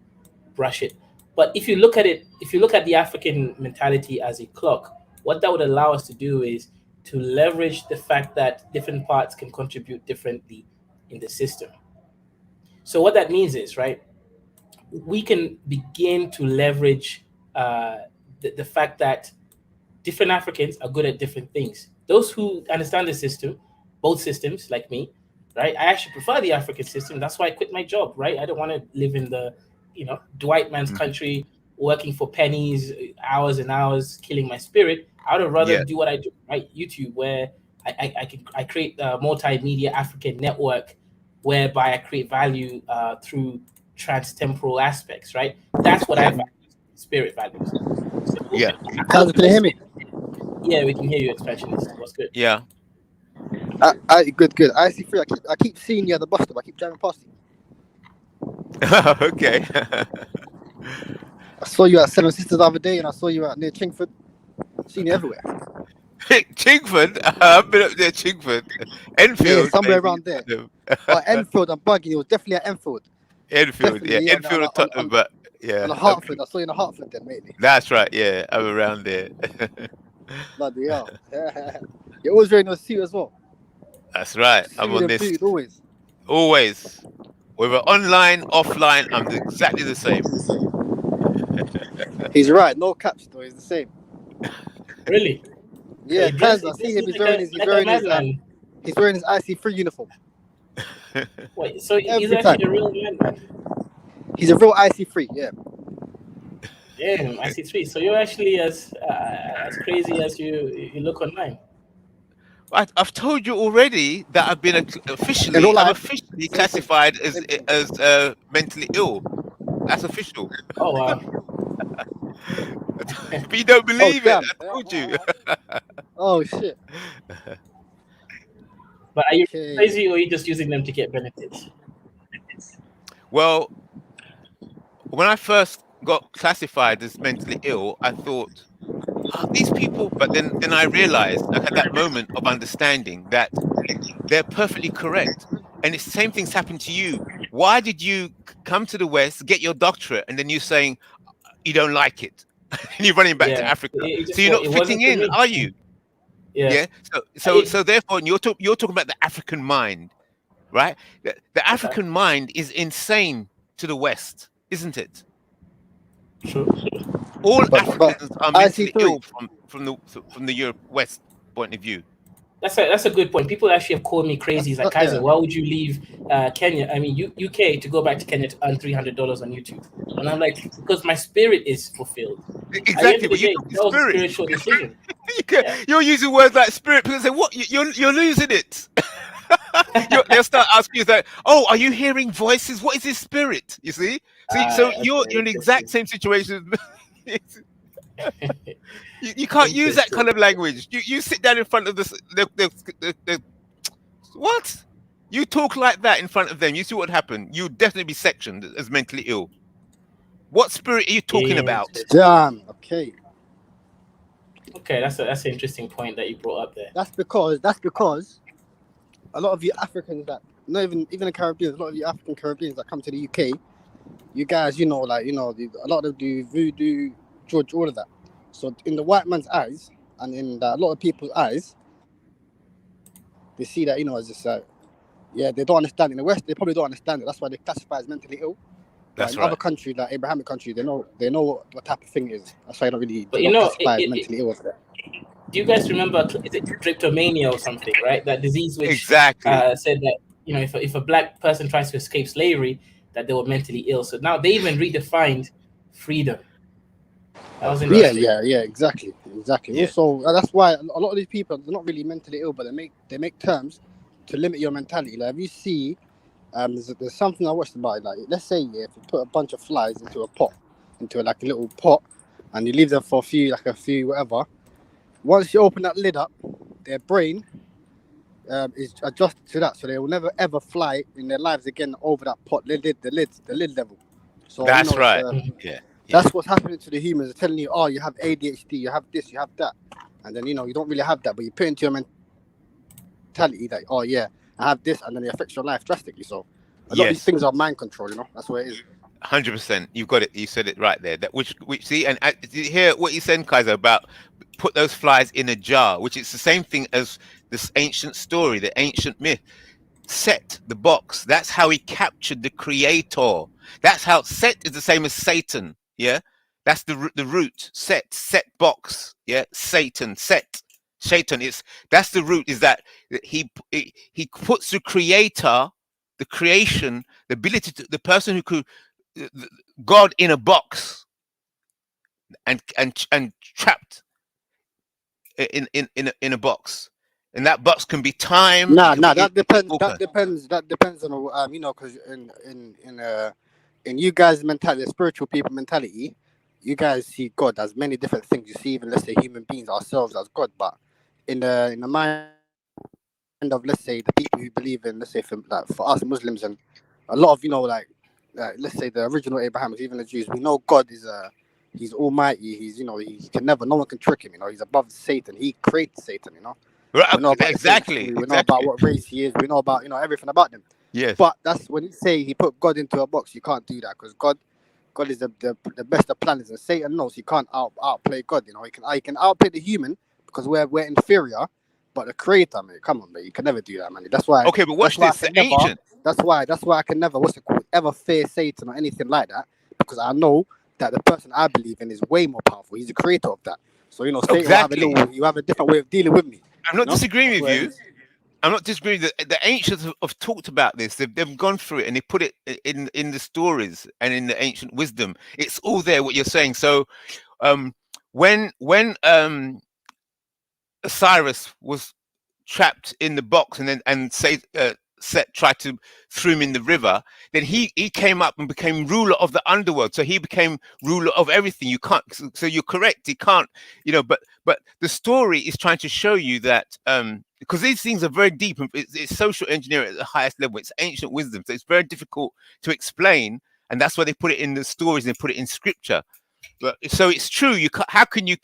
brush it. But if you look at it, if you look at the African mentality as a clock, what that would allow us to do is to leverage the fact that different parts can contribute differently in the system. So what that means is, right, we can begin to leverage the fact that different Africans are good at different things. Those who understand the system, both systems, like me, right? I actually prefer the African system. That's why I quit my job, right? I don't want to live in the, the white man's Mhm. country, working for pennies, hours and hours, killing my spirit. I would rather Yeah, do what I do, right? YouTube, where I create a multimedia African network, whereby I create value through transtemporal aspects, right? That's what I yeah, value, spirit values. So yeah, I Kazi, would can you hear me? yeah, we can hear you, expansionist. What's good? yeah. Good, good. I see free. I keep seeing you at the bus stop. I keep driving past you. Okay. I saw you at Seven Sisters the other day, and I saw you out near Chingford. Seen you everywhere. Chingford. I've been up there, Chingford. Yeah, Enfield, somewhere maybe around there. Tottenham. Oh, Enfield. I'm bugging. It was definitely at Enfield. Enfield, yeah, Definitely, yeah. Enfield or Tottenham, but On yeah, the Hartford. I saw you in the Hartford then, maybe. that's right. Yeah, I'm around there. Bloody hell. You're always wearing a suit as well. That's right. I'm Suited on and this booted always. always. Whether online, offline, I'm exactly the same. He's right. No caps though. He's the same. Really? So Yeah, Kaz. I he see him. dresses like a madman. He's wearing his IC3 uniform Wait, so he's every actually time. a real madman. He's a real IC3. Yeah. Damn, I see three. So you're actually as crazy as you look online. I've told you already that I've been In real I'm life, officially same thing. classified Same thing. as mentally ill. That's official. Oh wow. But you don't Oh believe it. damn. I told you. Oh shit. But are you Okay. crazy or are you just using them to get benefits? Well, when I first got classified as mentally ill, I thought, these people. But then I realized, I had that moment of understanding that they're perfectly correct. And it's the same thing's happened to you. Why did you come to the West, get your doctorate, and then you're saying you don't like it? And you're running back to Yeah, Africa. it So just you're not it fitting wasn't for in, me. are you? Yeah, Yeah. it, So therefore, you're talking about the African mind, right? The okay. African mind is insane to the West, isn't it? True. All But Africans are I see mentally three. ill from the Europe West point of view. That's a good point. People actually have called me crazy. It's like, Kaiser, Yeah. why would you leave Kenya? I mean, UK to go back to Kenya to earn $300 on YouTube? And I'm like, because my spirit is fulfilled. At the end Exactly, of the but you day, talk the that was a spirit. spiritual decision. Yeah. You're using words like spirit. People say, "What? You're losing it." They'll start asking you that. Oh, are you hearing voices? What is this spirit? You see? So you're Okay, in the exact interesting. same situation. You can't use that kind of language. You sit down in front of the what? You talk like that in front of them. You see what would happen. You would definitely be sectioned as mentally ill. What spirit are you talking about? Interesting. Damn. Okay. Okay, that's an interesting point that you brought up there. That's because a lot of you Africans that not even the Caribbean, a lot of you African Caribbeans that come to the UK, you guys, a lot of them do voodoo, George, all of that. So in the white man's eyes and in a lot of people's eyes, they see that as just they don't understand. In the West, they probably don't understand it. That's why they classify as mentally ill. But That's in right. other countries, like Abrahamic countries, they know what type of thing it is. That's why they don't But classify as mentally ill for that. do you guys remember? Is it tryptomania or something? Right, that disease which Exactly. said that if a black person tries to escape slavery, that they were mentally ill. So now they even redefined freedom. That was interesting. Yeah, exactly. Yeah. Also, that's why a lot of these people, they're not really mentally ill, but they make terms to limit your mentality. Like if you see, there's something I watched about it. Like let's say if you put a bunch of flies into a pot, into like a little pot, and you leave them for a few whatever. Once you open that lid up, their brain is adjusted to that, so they will never ever fly in their lives again over that pot, the lid level. So That's right. Yeah. that's what's happening to the humans. They're telling you, oh, you have ADHD, you have this, you have that, and then you don't really have that, but you put into your mentality that, oh yeah, I have this, and then it affects your life drastically. So a lot of these things are mind control. That's what it is. 100%. You've got it. You said it right there. That which see, and did you hear what you said, Kaiser, about put those flies in a jar, which is the same thing as this ancient story, the ancient myth. Set the box. That's how he captured the creator. That's how Set is the same as Satan. Yeah, that's the root. Set box. Yeah, Satan. Satan. That's the root. Is that he puts the creator, the creation, the ability to the person who could God in a box and trapped in a box. And that box can be time. That depends. That depends on because in you guys' mentality, the spiritual people mentality, you guys see God as many different things. You see even, let's say, human beings ourselves as God, but in the mind of, let's say, the people who believe in, let's say, for us Muslims and a lot of let's say the original Abrahamics, even the Jews, we know God is he's almighty. He's he can never, no one can trick him. He's above Satan. He created Satan. Right, we know about exactly. We know about what race he is. We know about everything about them. Yes. But that's when you say he put God into a box. You can't do that because God is the best of planners, and Satan knows he can't outplay God. He can outplay the human because we're inferior. But the creator, man, come on, man, you can never do that, man. That's why. Okay, but watch this. The ancient. That's why I can never ever fear Satan or anything like that, because I know that the person I believe in is way more powerful. He's the creator of that. So Satan exactly. you have a different way of dealing with me. I'm not disagreeing with you. I'm not disagreeing. The ancients have talked about this. They've gone through it and they put it in the stories and in the ancient wisdom. It's all there. What you're saying. So, when Osiris was trapped in the box and Set tried to throw him in the river, then he came up and became ruler of the underworld. So he became ruler of everything. You can't. So you're correct. He can't. But the story is trying to show you that because these things are very deep. It's social engineering at the highest level. It's ancient wisdom. So it's very difficult to explain, and that's why they put it in the stories and they put it in scripture. But so it's true. How can you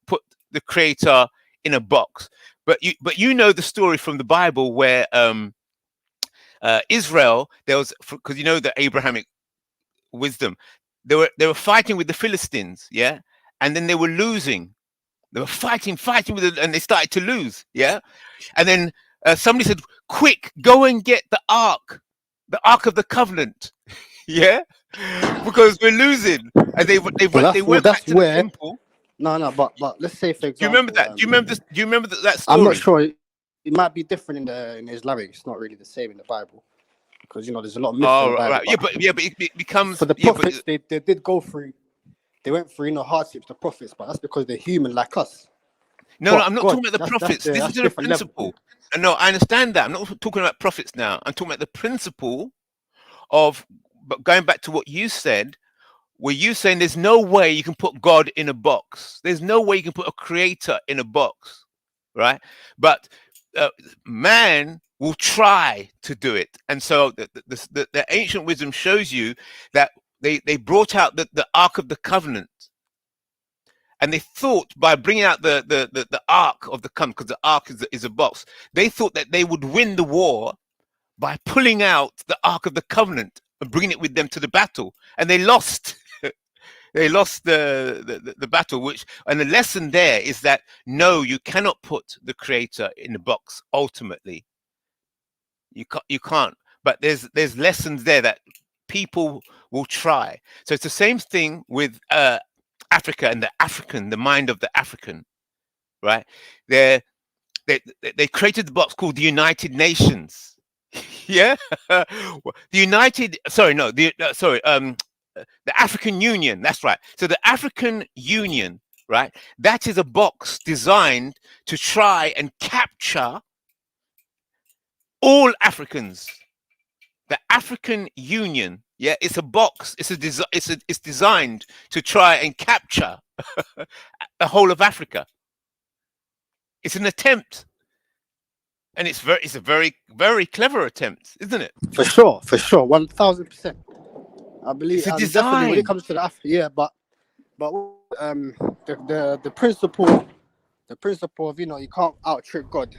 put the creator in a box? But you know the story from the Bible where Israel, there was, because the Abrahamic wisdom, they were fighting with the Philistines, yeah, and then they were losing. They were fighting with it, and they started to lose, yeah, and then somebody said, "Quick, go and get the ark of the covenant." Yeah, because we're losing, and they Well, went back that's to the where. temple. No, but let's say, for Do you remember example, that? Do you remember this? Do you remember that I'm not story? sure. It might be different in Islamic. It's not really the same in the Bible because there's a lot of myths in Oh, the Bible. right. But But it becomes for the yeah, but prophets, they did go through. They went through hardships. The prophets, but that's because they're human like us. no, But I'm not God, talking about the that's prophets. the This is that's the different level. principle. No, I understand that. I'm not talking about prophets now. I'm talking about the principle of. But going back to what you said, were you saying there's no way you can put God in a box? There's no way you can put a creator in a box, right? But man will try to do it, and so the ancient wisdom shows you that they brought out the Ark of the Covenant, and they thought by bringing out the Ark of the Covenant, because the Ark is a box, they thought that they would win the war by pulling out the Ark of the Covenant and bringing it with them to the battle, and they lost. They lost the battle, and the lesson there is that no, you cannot put the creator in the box. Ultimately, you can't. But there's lessons there that people will try. So it's the same thing with Africa and the mind of the African, right? They they created the box called the United Nations. Yeah, the African Union. That's right. So the African Union, right? That is a box designed to try and capture all Africans. The African Union, yeah, it's a box. It's designed to try and capture the whole of Africa. It's an attempt, and it's a very very clever attempt, isn't it? For sure, 1000%. I believe It's a definitely when it design. comes to the yeah, but the principle of you can't out trick God.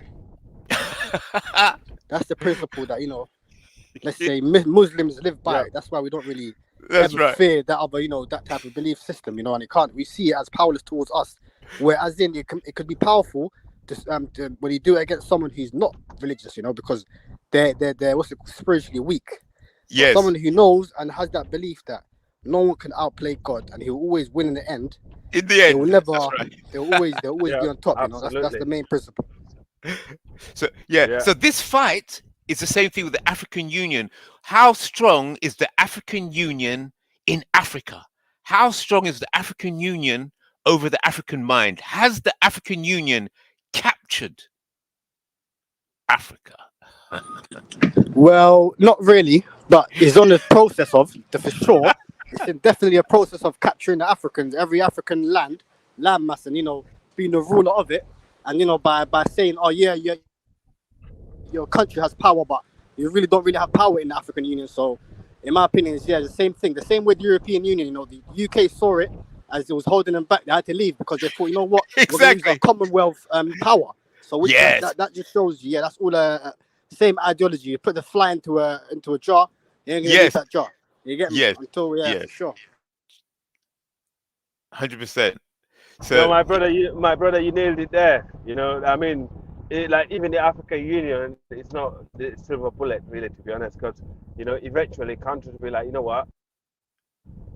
That's the principle that let's say Muslims live by. Yeah. That's why we don't really That's ever right. fear that other that type of belief system. And it can't. We see it as powerless towards us. Whereas it could be powerful when you do it against someone who's not religious. Because they're spiritually weak. But Yes. someone who knows and has that belief that no one can outplay God and he'll always win in the end. In the They will end, never. that's right. They'll always Yeah, be on top. That's absolutely. the main principle. So yeah. Yeah. So this fight is the same thing with the African Union. How strong is the African Union in Africa? How strong is the African Union over the African mind? Has the African Union captured Africa? Well, not really, but it's on the process of, for sure. Definitely a process of capturing the Africans, every African landmass, and being the ruler of it, and by saying, oh yeah, your country has power, but you really don't really have power in the African Union. So, in my opinion, it's the same thing. The same with the European Union. The UK saw it as it was holding them back. They had to leave because they thought, you know what, we're going to use our Exactly. Commonwealth power. So Yes. that just shows you, that's all same ideology. You put the fly into a jar, you ain't gonna leave Yes. that jar. You get me? Yes. Until Yes. for sure. 100%. No, So my brother, you nailed it there. I mean, like even the African Union, it's not the silver bullet, really, to be honest, because eventually countries will be like, you know what,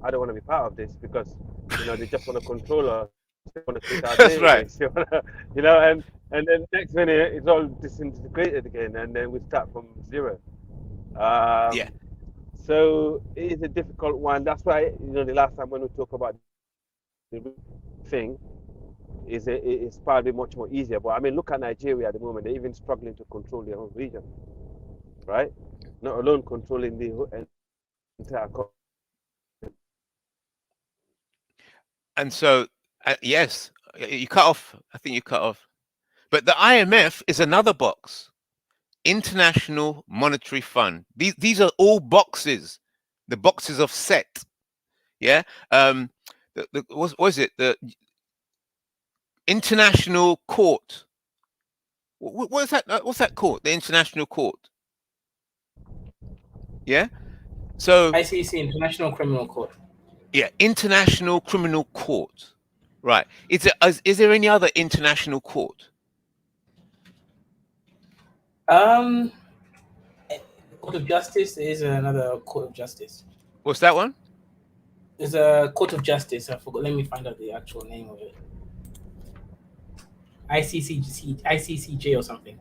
I don't want to be part of this because they just want to control us, they want to take our that's right. database, and then next minute it's all disintegrated again, and then we start from zero. Yeah. So it is a difficult one. That's why the last time when we talk about the thing. It's probably much more easier. But I mean, look at Nigeria at the moment; they're even struggling to control their own region, right? Not alone controlling the entire country. And so yes, you cut off. I think you cut off. But the IMF is another box. International Monetary Fund. These are all boxes. The boxes of Set. Yeah. What was it? The International Court. What's that? What's that court? The International Court. Yeah. So ICC, International Criminal Court. yeah, International Criminal Court. Right. Is there any other international court? Court of Justice is another Court of Justice. What's that one? There's a court of justice. I forgot. Let me find out the actual name of it. ICCJ or something.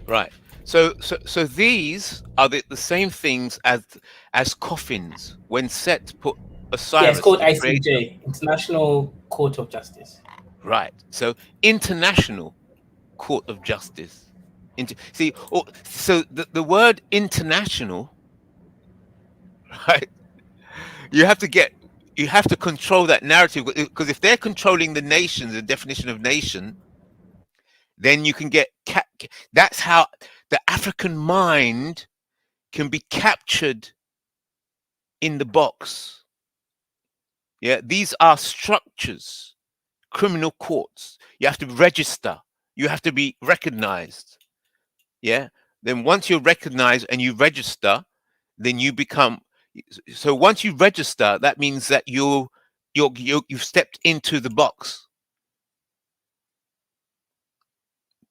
Right. So these are the same things as coffins when Set put Yeah, it's Osiris, called the creator. ICJ, International Court of Justice. Right. So international court of justice. See, so the word international, right? You have to get, you have to control that narrative, because if they're controlling the nation, the definition of nation, then you can get that's how the African mind can be captured in the box. Yeah, these are structures, criminal courts. You have to register. You have to be recognized. Yeah. Then once you're recognized and you register, then you become. So once you register, that means that you've stepped into the box.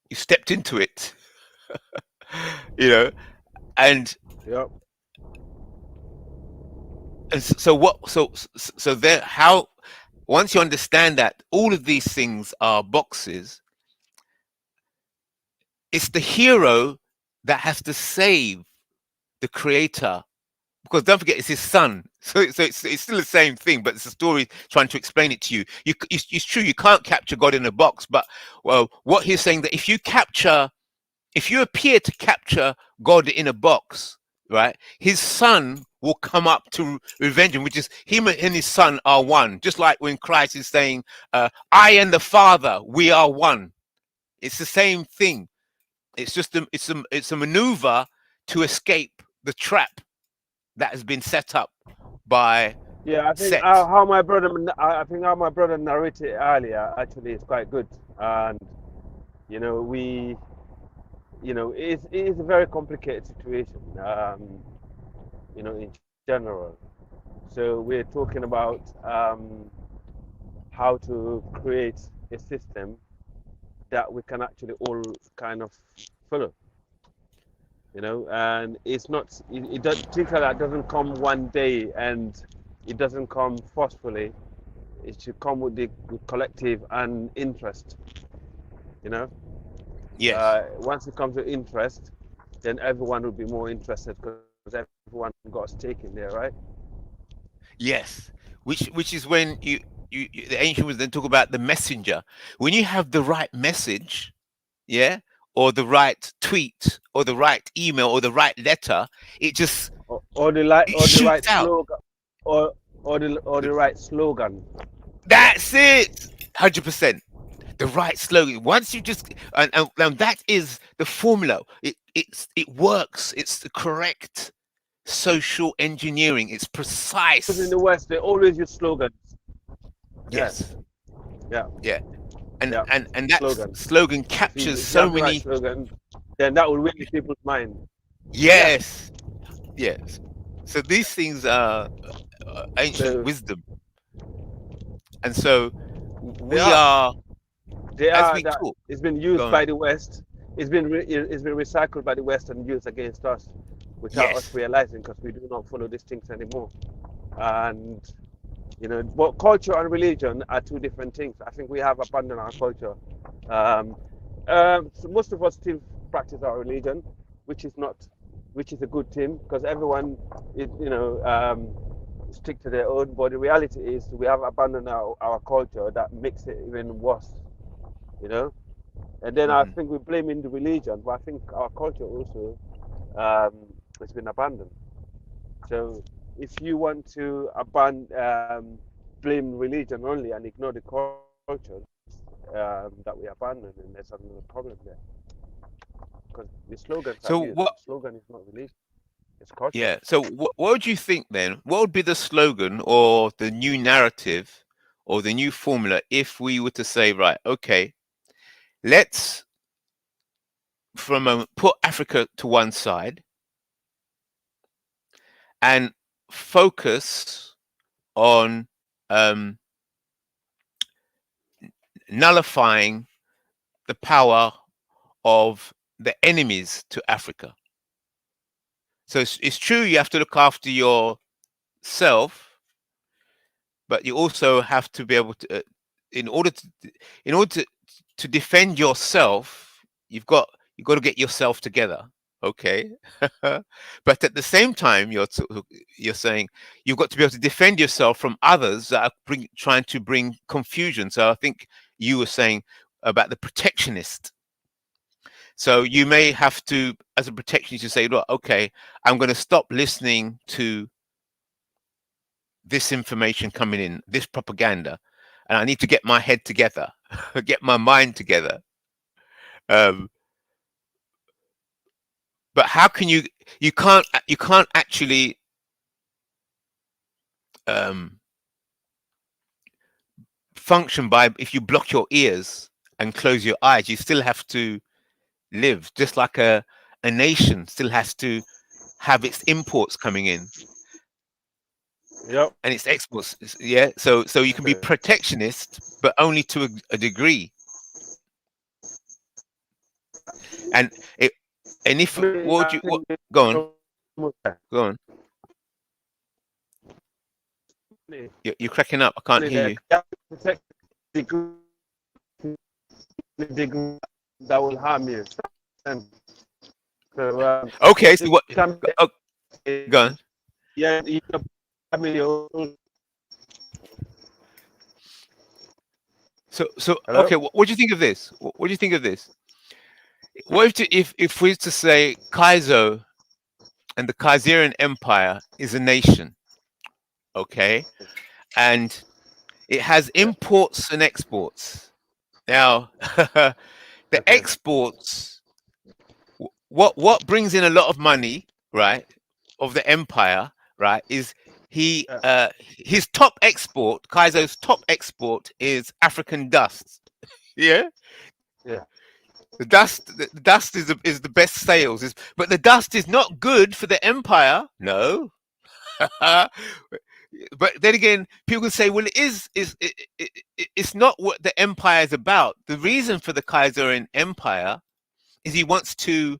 You stepped into it. You know, and Yep. so what? So there. How once you understand that all of these things are boxes, it's the hero that has to save the creator, because don't forget it's his son. So it's still the same thing, but it's a story trying to explain it to you. It's true you can't capture God in a box, but well, what he's saying, that if you appear to capture God in a box, right, his son will come up to revenge him, which is him and his son are one. Just like when Christ is saying, I and the Father, we are one. It's the same thing. It's just it's a maneuver to escape the trap that has been set up by Yeah, I think Set. how my brother, I think how my brother narrated earlier actually is quite good, and you know we, it is a very complicated situation, in general. So we're talking about how to create a system that we can actually all kind of follow, and it's not, it does, things like that doesn't come one day, and it doesn't come forcefully. It should come with the collective and interest, you know. Yes. Once it comes to interest, then everyone will be more interested because everyone got a stake in there, right? Yes. Which is when the ancient was then talk about the messenger. When you have the right message, yeah, or the right tweet, or the right email, or the right letter, it just it Or the shoots right out. slogan, or the right slogan. That's it. 100%. The right slogan. Once you just and that is the formula. It works. It's the correct social engineering. It's Because in precise. the West, they always use slogans. Yeah, Yes. yeah, Yeah. And yeah. and that Slogan. slogan captures If you so have the right many. slogan, then that will win people's mind. Yeah. Yes. Yes. So these things are ancient So wisdom, and so they we are. are, They as are we that. talk. It's been Go used on. by the West. It's been recycled by the West and used against us without us Yes. realizing, because we do not follow these things anymore. And but culture and religion are two different things. I think we have abandoned our culture. Um, so most of us still practice our religion, which is not, which is a good thing, because everyone is, stick to their own. But the reality is we have abandoned our culture that makes it even worse. You know, and then I Hmm. think we're blaming the religion, but I think our culture also has been abandoned. So if you want to blame religion only and ignore the culture that we abandoned, then there's another problem there. Because the slogans are So used, and what? slogan is not religion; it's culture. Yeah. So what would you think then? What would be the slogan or the new narrative or the new formula if we were to say, right, okay, let's for a moment put Africa to one side and focus on um, nullifying the power of the enemies to Africa. So it's true you have to look after yourself, but you also have to be able to, in order to defend yourself, you've got to get yourself together. Okay. But at the same time, you're saying you've got to be able to defend yourself from others that are trying to bring confusion. So I think you were saying about the protectionist. So you may have to, as a protectionist, you say, look, okay, I'm going to stop listening to this information coming in, this propaganda, and I need to get my head together, get my mind together. But how can you can't actually function by, if you block your ears and close your eyes. You still have to live, just like a nation still has to have its imports coming in. Yep. And its exports. Yeah. So you can be protectionist, but only to a degree. And if what would you go on? You're cracking up. I can't hear you. That will harm you. So, okay. So what? Go on. Yeah. So Hello? okay. What do you think of this? What do you think of this? What if we were to say Kaizo and the Kaiserian Empire is a nation, okay, and it has imports and exports. Now, the exports, what brings in a lot of money, right, of the empire, right, is his top export, Kaizo's top export is African dust. Yeah. Yeah. The dust is the best sales, but the dust is not good for the empire. No. But then again, people can say, well, it's not what the empire is about. The reason for the Kaiserian Empire is he wants to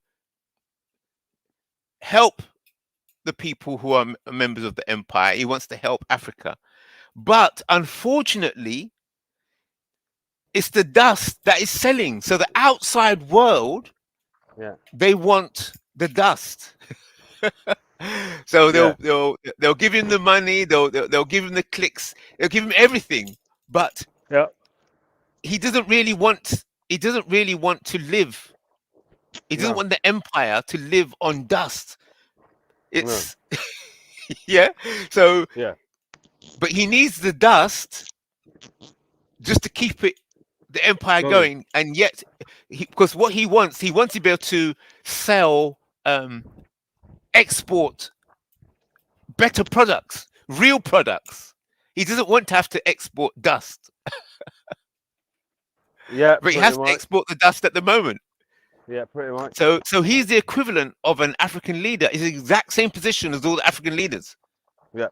help the people who are members of the empire. He wants to help Africa. But unfortunately, it's the dust that is selling. So the outside world, they want the dust. So they'll give him the money, they'll give him the clicks, they'll give him everything, but he doesn't really want to live. He doesn't want the empire to live on dust. It's yeah. So but he needs the dust just to keep the empire going, and yet because what he wants to be able to sell, export better products, real products. He doesn't want to have to export dust. Yeah, but he has to export the dust at the moment. Yeah, pretty much. So he's the equivalent of an African leader. He's the exact same position as all the African leaders. Yeah.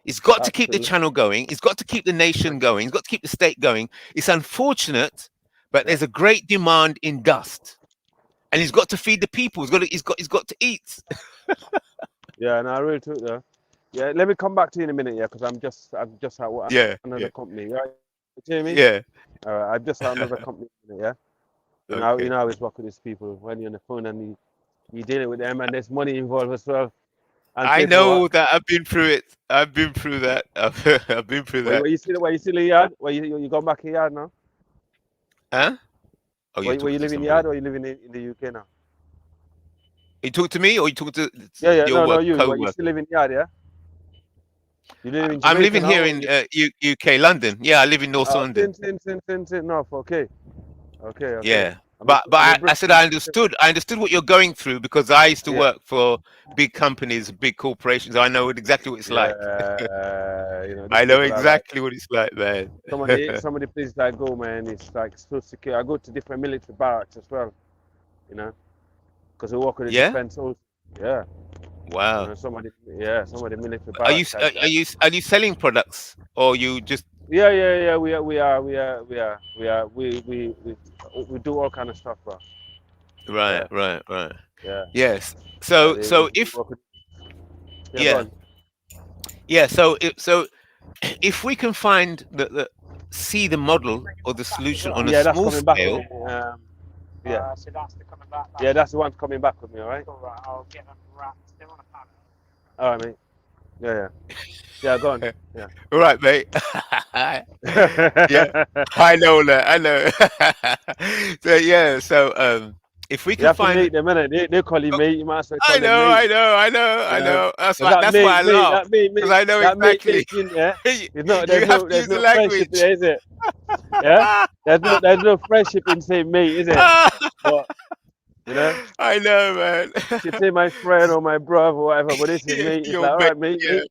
He's got to keep the channel going. He's got to keep the nation going. He's got to keep the state going. It's unfortunate, but there's a great demand in dust, and he's got to feed the people. He's got to eat. Yeah, no, I really took that. Yeah, let me come back to you in a minute, because I'm just at another company. Right? You hear me? Yeah. All right, I'm just at another company, yeah. You know how it's work with these people when you're on the phone and you're dealing with them, and there's money involved as well. I know that. I've been through it. I've been through that. I've been through that. Where you still in the yard? Where you gone back in the yard now? Huh? Oh, where you live in the yard, or you live in the UK now? You talk to me, or you talk to your work, you. co-worker? You still live in the yard, yeah? You live in I'm living here in UK, London. Yeah, I live in North London. North. Okay. Yeah, but I said I understood what you're going through, because I used to work for big companies, big corporations. I know exactly what it's like. I know exactly what it's like, man. Some of the places I go, man, it's like so secure. I go to different military barracks as well, because we work with the defense also. Yeah. Wow. Some of the military barracks. Are you selling products, or you just? Yeah. We do all kind of stuff, bro. Right. Yeah. Yes. So if Go Yeah, on. yeah. So if we can find the see the model or the solution on a Yeah, that's small coming back scale. with me. Yeah. So that's the coming back. Yeah, that's the one coming back with me. All right. All right. I'll get them wrapped. They're on a panel. All right, mate. Yeah. Yeah. Go on. Yeah. All right, mate. Yeah, I know that. I know. So yeah, so if we You can have to find, mate them, innit? They call him oh, mate. You might as well I call them know, mate. I know, I know, I You know, know. That's 'cause why. That's why I laugh because I know that mate exactly. thing, yeah. There's no, You have to there's use the no friendship language. there, is it? Yeah. There's no friendship in saying mate, is it? But you know, I know, man. you say my friend or my brother or whatever, but they say Yeah, mate. It's you're like, all mate. right, mate, Yeah, mate.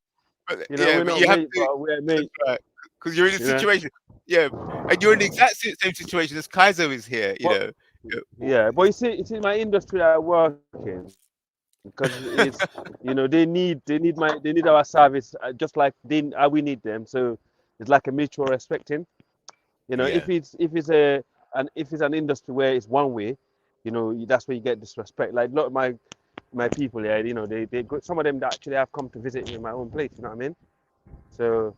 You know, yeah, we're but not you have mate, to. but we're That's mate. right. Because you're in a You know. situation. Yeah, and you're in the exact same situation as Kaiser is here. You But know. yeah, but you see my industry that I work in, because it's they need our service just like we need them. So it's like a mutual respecting. You know, Yeah. if it's an industry where it's one way, you know, that's where you get disrespect. Like a lot of my people here, you know, some of them that actually have come to visit me in my own place. You know what I mean? So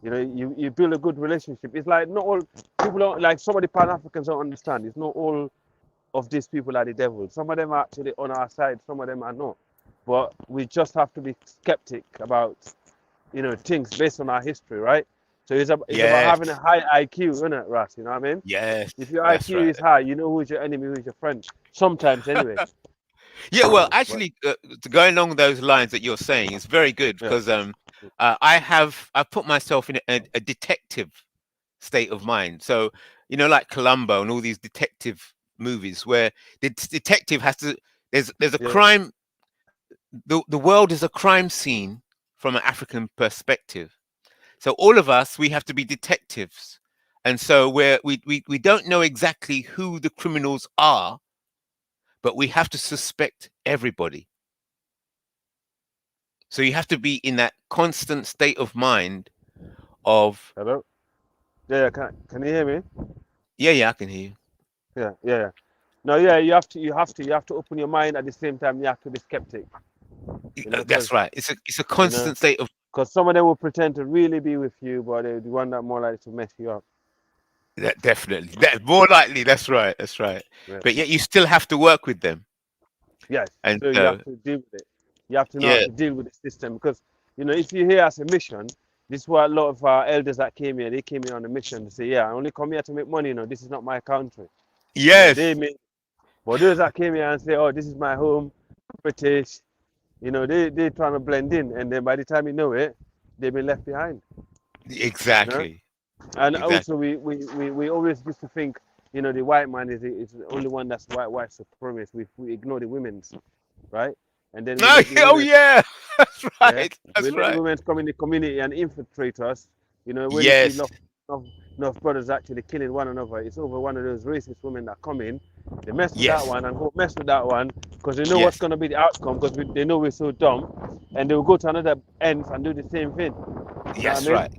you know, you build a good relationship. It's like not all people don't like some of the Pan Africans don't understand. It's not all of these people are the devil. Some of them are actually on our side, some of them are not. But we just have to be skeptic about, you know, things based on our history, right? So it's about Yes. having a high IQ, isn't it, Russ? You know what I mean? Yes. If your That's IQ right. is high, you know who's your enemy, who's your friend. Sometimes, anyway. Yeah, well, But actually, going along those lines that you're saying is very good yeah, because I've put myself in a detective state of mind. So you know, like Columbo and all these detective movies where the detective has to. There's a yeah, crime. The world is a crime scene from an African perspective. So all of us, we have to be detectives, and so we don't know exactly who the criminals are, but we have to suspect everybody. So you have to be in that constant state of mind of, hello? Yeah, can you hear me? yeah, yeah, I can hear you. Yeah. No, yeah, you have to open your mind at the same time. You have to be skeptic, you know, That's because right. It's a you know, constant state of, because some of them will pretend to really be with you, but they're the one that more likely to mess you up. that definitely. That more likely. That's right. That's right. Yeah. But yet you still have to work with them. Yes. And So you so have to deal with it. You have to know how yeah, to deal with the system because, you know, if you're here as a mission, this is what a lot of our elders that came here, they came here on a mission to say, yeah, I only come here to make money. You know, this is not my country. You know, they yes, make, but those that came here and say, oh, this is my home, British, you know, they trying to blend in, and then by the time you know it, they've been left behind. You know. exactly, And exactly. also, we always used to think, you know, the white man is the only one that's white supremacist. We ignore the women's, right? And then we Oh, let the oh women, yeah, that's yeah, right. we That's let the right. women come in the community and infiltrate us. You know, when you see Yes, enough brothers actually killing one another, it's over one of those racist women that come in. They mess with that yes, one and go mess with that one because they know what's yes. going to be the outcome because they know we're so dumb, and they will go to another end and do the same thing. You know what I Yes, mean? right.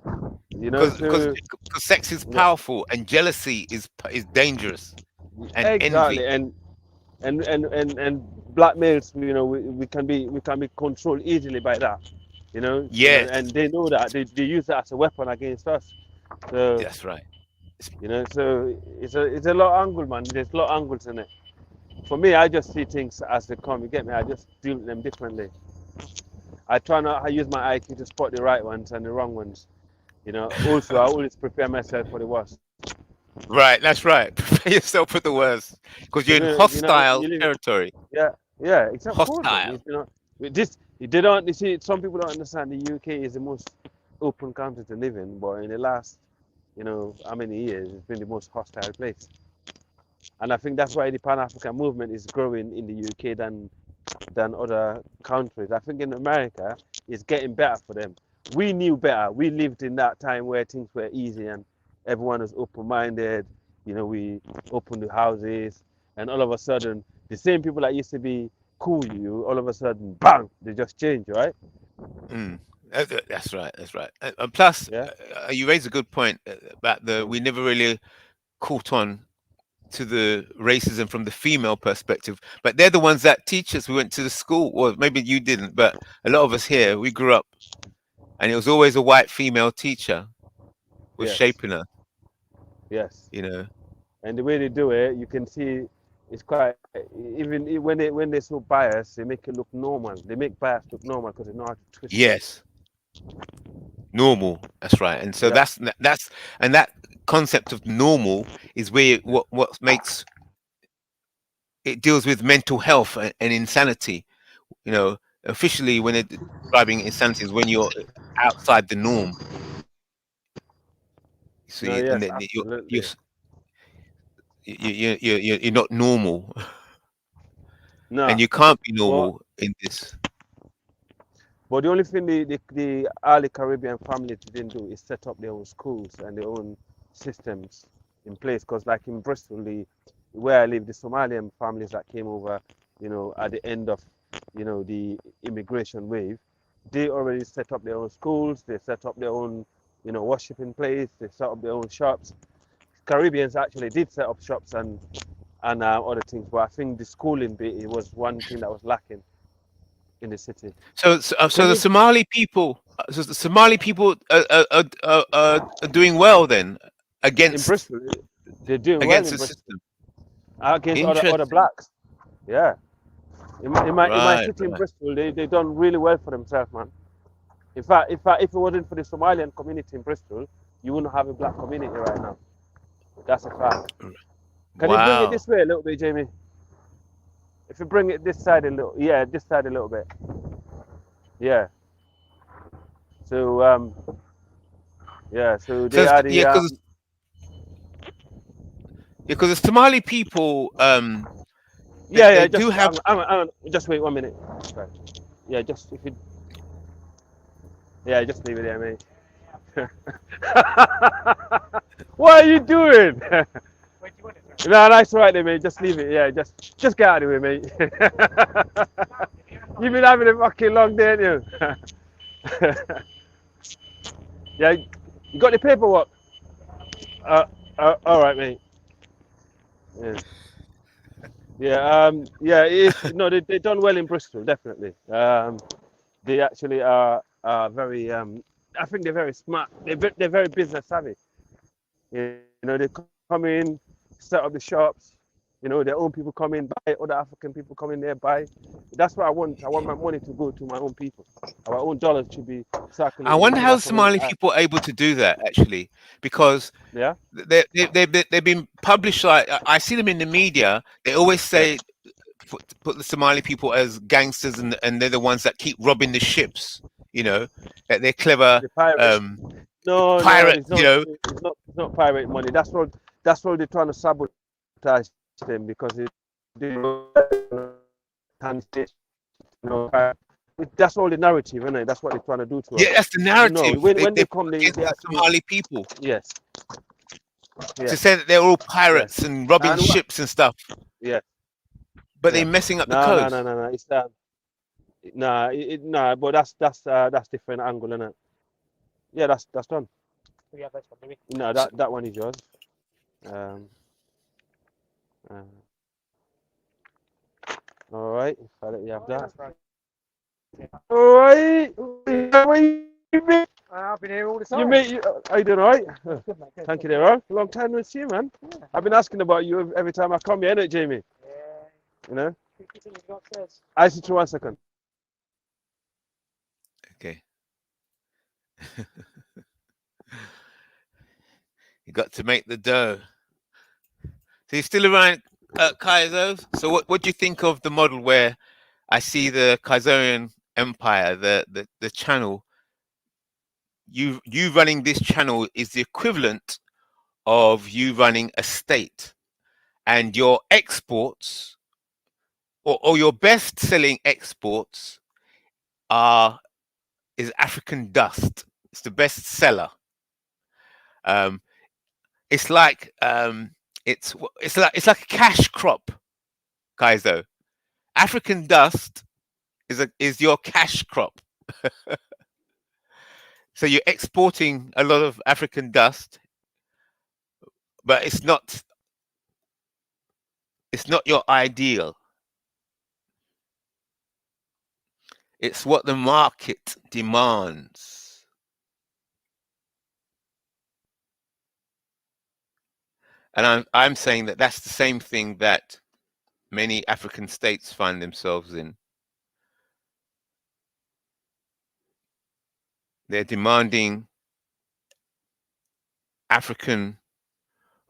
You know, Because so sex is you know, powerful and jealousy is dangerous and exactly, envy. and black males, you know, we can be controlled easily by that, you know, Yes, and they know that they use that as a weapon against us. So that's right. you know, so it's a lot of angle, man. There's a lot of angles in it. For me, I just see things as they come. You get me? I just deal with them differently. I try not to use my IQ to spot the right ones and the wrong ones. You know. Also, I always prepare myself for the worst. Right, that's right. Prepare yourself for the worst because you're Because in you know hostile you live. territory. Yeah, yeah, it's of course, man. Hostile. You know, with this they don't. You see, some people don't understand the UK is the most open country to live in, but in the last, you know, how many years, it's been the most hostile place. And I think that's why the Pan African movement is growing in the UK than other countries. I think in America, it's getting better for them. We knew better. We lived in that time where things were easy and everyone was open-minded. You know, we opened the houses, and all of a sudden, the same people that used to be cool with you, all of a sudden, bang, they just change, right? Mm. That's right. That's right. And plus, Yeah. you raise a good point about the Mm. we never really caught on to the racism from the female perspective, but they're the ones that teach us. We went to the school, or maybe you didn't, but a lot of us here, we grew up, and it was always a white female teacher was Yes, shaping us. yes. You know. And the way they do it, you can see it's quite when they're so biased, they make it look normal. They make bias look normal because they know how to twist it. Yes. Normal. That's right. And so Yeah, that's and that concept of normal is where what makes it deals with mental health and insanity. You know, officially when it describing insanity is when you're outside the norm. So no, you, and yes, then absolutely. you're not normal, and No, you can't be but normal in this. the only thing the early Caribbean families didn't do is set up their own schools and their own systems in place. Because like in Bristol, where I live, the Somalian families that came over, at the end of, the immigration wave, they already set up their own schools. They set up their own, worshiping place. They set up their own shops. Caribbeans actually did set up shops and other things, but I think the schooling bit it was one thing that was lacking in the city. So Can the you Somali people, are doing well then in against Bristol? They're doing well against in the Bristol system. against other Interesting. blacks. Yeah, in my Right, city in right. Bristol, they done really well for themselves, man. If it wasn't for the Somalian community in Bristol, you wouldn't have a black community right now. That's a fact. Can you bring it Wow. this way a little bit, Jamie? If you bring it this side a little, yeah, this side a little bit, yeah. So yeah, so So they are the because the Somali people, yeah, they yeah. do Just have. just wait 1 minute. Right. Yeah, just if you yeah, just leave it there, mate. What are you doing? No, that's right there, mate. Just leave it. Yeah, just get out of the way, mate. You've been having a fucking long day, haven't you? Yeah, you got the paperwork. Uh, all right, mate. Yeah, yeah, yeah. It's no, they done well in Bristol, definitely. They actually are very. I think they're very smart. They're very business savvy. They come in, set up the shops. Their own people come in, buy. Other African people come in there, buy. That's what I want. I want my money to go to my own people. Our own dollars should be I circulating wonder into how that community. Somali people are able to do that actually, because Yeah, they've been published. Like I see them in the media. They always yeah. say put the Somali people as gangsters, and they're the ones that keep robbing the ships. That they're clever The pirates. No, no, pirates. it's not. It's not pirate money. That's all they're trying to sabotage them because that's all the narrative, isn't it? That's what they're trying to do to us. Yeah, that's the No, narrative. when They they put come, against they the actually Somali people yes, to yes, say that they're all yes. pirates and robbing And what? ships and stuff, Yes, but they're yeah. messing up the No, no, coast. no, no, no. It's nah, but that's different angle, innit? Yeah, that's done. No, that one is yours. Um, uh, all right. If I let you have that. All right. I've been here all the You time. mate, how you doing, all right? Thank you, there, Ron. Long time no see, man. I've been asking about you every time I come here, innit, Jamie? You know? I see you 1 second. Okay, you got to make the dough. So you're still around, Kaizo. So what do you think of the model where I see the Kaizerian Empire, the channel? You running this channel is the equivalent of you running a state, and your exports or your best selling exports is African dust. It's the best seller. Um, it's like it's like a cash crop, Kaizo. African dust is your cash crop. So you're exporting a lot of African dust, but it's not It's not your ideal. It's what the market demands. And I'm saying that that's the same thing that many African states find themselves in. They're demanding African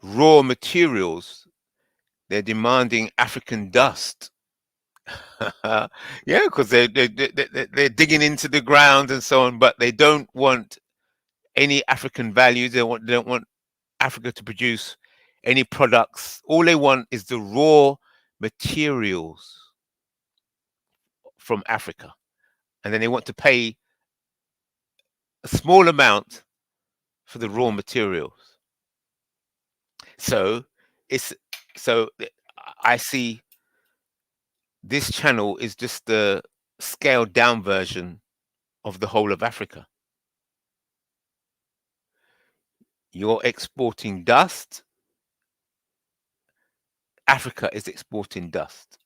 raw materials. They're demanding African dust. Yeah, because they're digging into the ground and so on, but they don't want any African values. They don't want Africa to produce any products. All they want is the raw materials from Africa, and then they want to pay a small amount for the raw materials. So I see this channel is just the scaled down version of the whole of Africa. You're exporting dust. Africa is exporting dust.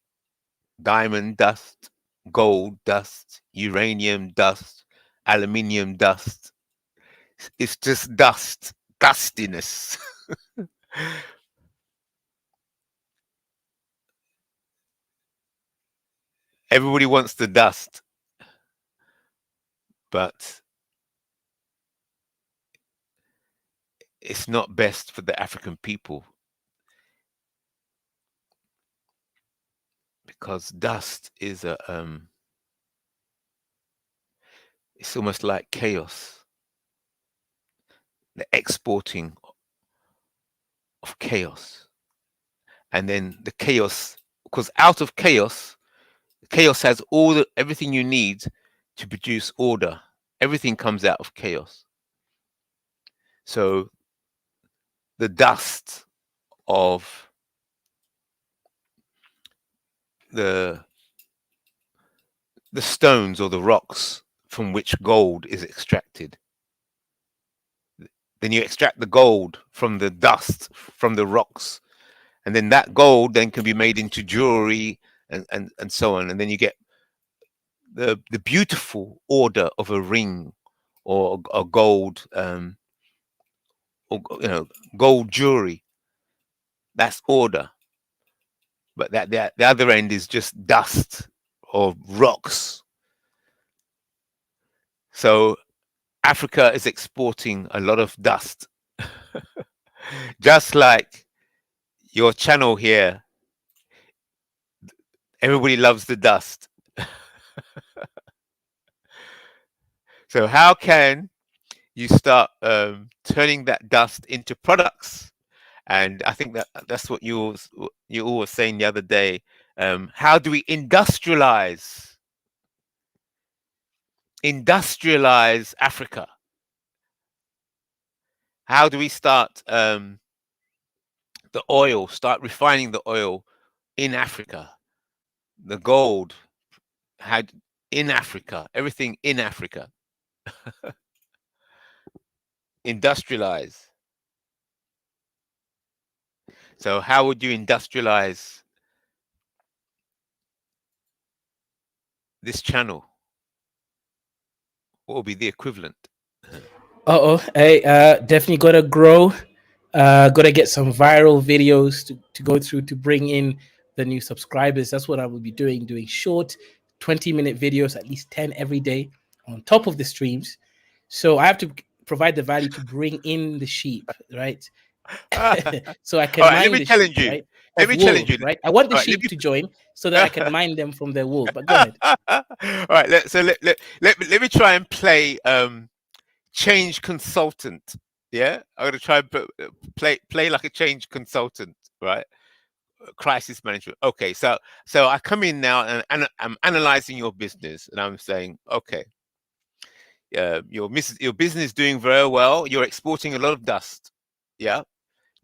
Diamond dust, gold dust, uranium dust, aluminium dust. It's just dust, dustiness. Everybody wants the dust, but it's not best for the African people, because dust is it's almost like chaos. The exporting of chaos, and then the chaos, because out of chaos has everything you need to produce order. Everything comes out of chaos. So the dust of the stones or the rocks from which gold is extracted, then you extract the gold from the dust from the rocks, and then that gold then can be made into jewelry and so on, and then you get the beautiful order of a ring or a gold or gold jewelry. That's order. But the other end is just dust or rocks. So Africa is exporting a lot of dust. Just like your channel here, everybody loves the dust. So how can you start turning that dust into products? And I think that's what you all were saying the other day. How do we industrialize Africa? How do we start the oil, start refining the oil in Africa? The gold had in Africa, everything in Africa. Industrialize. So how would you industrialize this channel? What would be the equivalent? Hey, definitely gotta grow. Gotta get some viral videos to go through to bring in the new subscribers. That's what I will be doing short 20-minute videos, at least 10 every day on top of the streams. So I have to provide the value to bring in the sheep, right? So I can mine the sheep, right? Let me challenge you. Right? I want the sheep to join so that I can mine them from their wool. But go ahead. All right. Let me try and play change consultant. Yeah, I'm gonna try and play like a change consultant, right? Crisis management. Okay, so I come in now and I'm analyzing your business, and I'm saying, okay, your business is doing very well. You're exporting a lot of dust. Yeah,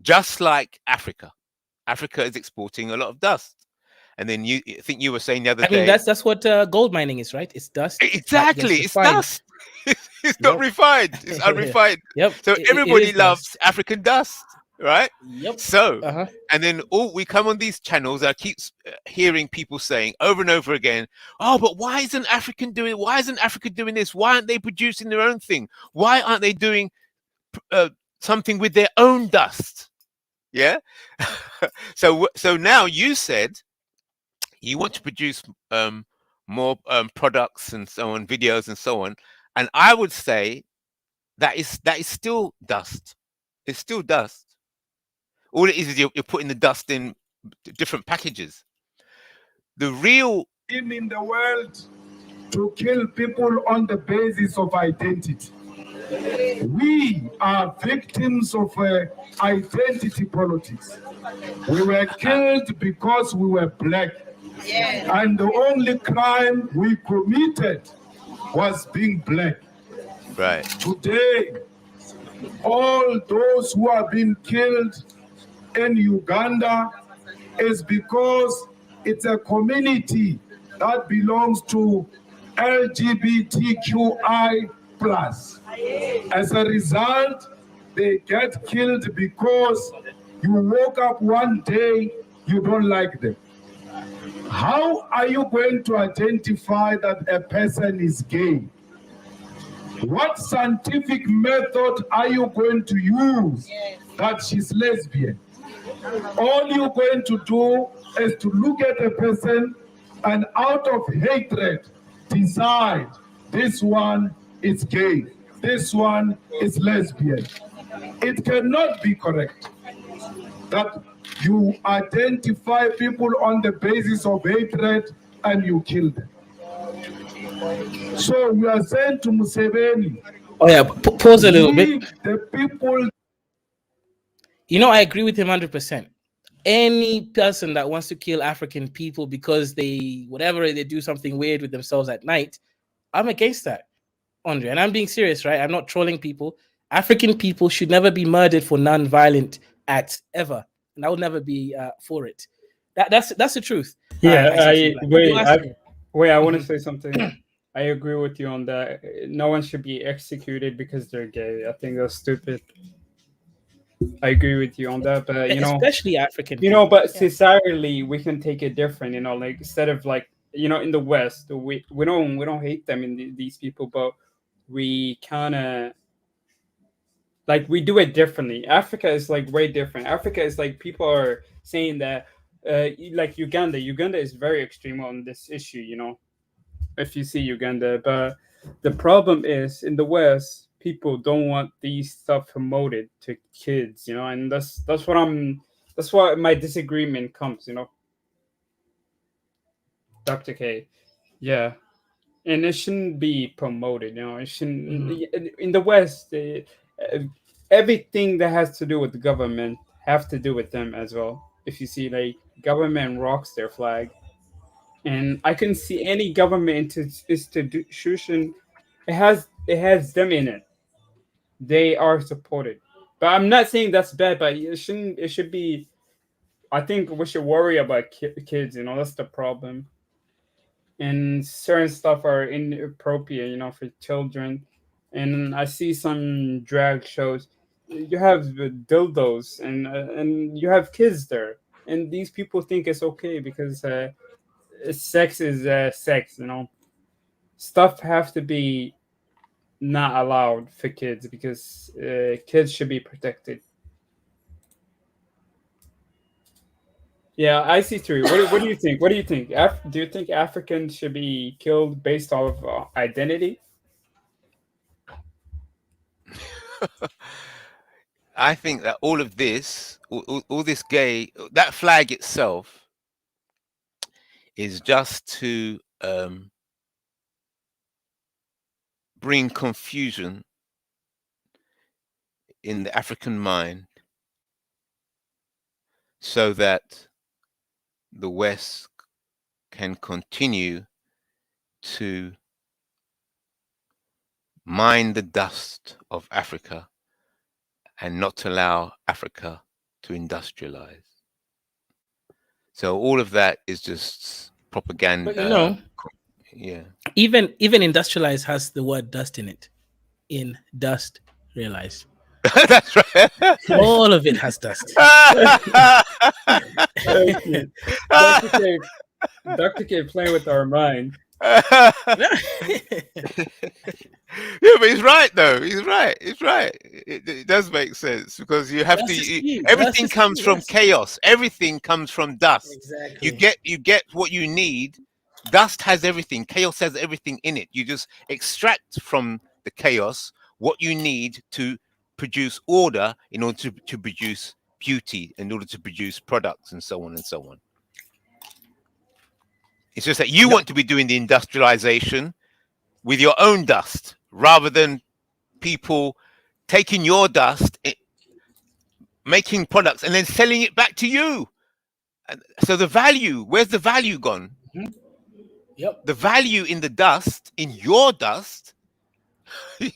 just like Africa. Africa is exporting a lot of dust. And then I think you were saying the other day. I mean, that's what gold mining is, right? It's dust. Exactly, it's dust. It's not refined. It's unrefined. Yep. So everybody loves African dust. right? Yep. So, Uh-huh. and then we come on these channels. I keep hearing people saying over and over again, "Oh, but why isn't Africa doing this? Why aren't they producing their own thing? Why aren't they doing something with their own dust?" Yeah. So now you said you want to produce more products and so on, videos and so on, and I would say that is still dust. It's still dust. All it is you're putting the dust in different packages. The real In the world to kill people on the basis of identity. We are victims of identity politics. We were killed because we were black. And the only crime we committed was being black. right. Today, all those who have been killed in Uganda is because it's a community that belongs to LGBTQI+. As a result, they get killed because you woke up one day, you don't like them. How are you going to identify that a person is gay? What scientific method are you going to use that she's lesbian? All you're going to do is to look at a person and out of hatred decide this one is gay, this one is lesbian. It cannot be correct that you identify people on the basis of hatred and you kill them. So we are saying to Museveni, Oh yeah, pause a little bit. leave the people. You know, I agree with him 100%. Any person that wants to kill African people because they do something weird with themselves at night, I'm against that, Andre. And I'm being serious, right? I'm not trolling people. African people should never be murdered for non-violent acts ever, and I would never be for it. That's the truth. Yeah, I want to say something. I agree with you on that. No one should be executed because they're gay. I think that's stupid. I agree with you on that, but especially African. But societally, we can take it different. Like instead of like in the West, we don't hate them in these people, but we kind of like we do it differently. Africa is like way different. Africa is like people are saying that like Uganda is very extreme on this issue. If you see Uganda, but the problem is in the West, people don't want these stuff promoted to kids, and that's why my disagreement comes, Dr. K. Yeah. And it shouldn't be promoted, it shouldn't in the West, everything that has to do with the government have to do with them as well. If you see like government rocks their flag, and I can see any government institution, it has them in it. They are supported, but I'm not saying that's bad. But it shouldn't. It should be. I think we should worry about kids. That's the problem. And certain stuff are inappropriate. For children. And I see some drag shows. You have dildos and you have kids there, and these people think it's okay because sex is sex. Stuff have to be not allowed for kids because kids should be protected. Yeah, I see too. What do you think? What do you think? Do you think Africans should be killed based off identity? I think that all of this, all this that flag itself, is just to bring confusion in the African mind, so that the West can continue to mine the dust of Africa and not allow Africa to industrialize. So all of that is just propaganda. But yeah. Even industrialize has the word dust in it. In dust, realize. That's right. All of it has dust. Okay. Dr. K playing with our mind. Yeah, but he's right though. He's right. He's right. It does make sense because you have Dust to. is key. Everything Dust is comes key, from yes. chaos. Everything comes from dust. You Exactly. get what you need. Dust has everything. Chaos has everything in it. You just extract from the chaos what you need to produce order in order to produce beauty, in order to produce products, and so on and so on. It's just that you want to be doing the industrialization with your own dust rather than people taking your dust, making products, and then selling it back to you. And so the value, where's the value gone? Yep. The value in the dust, in your dust,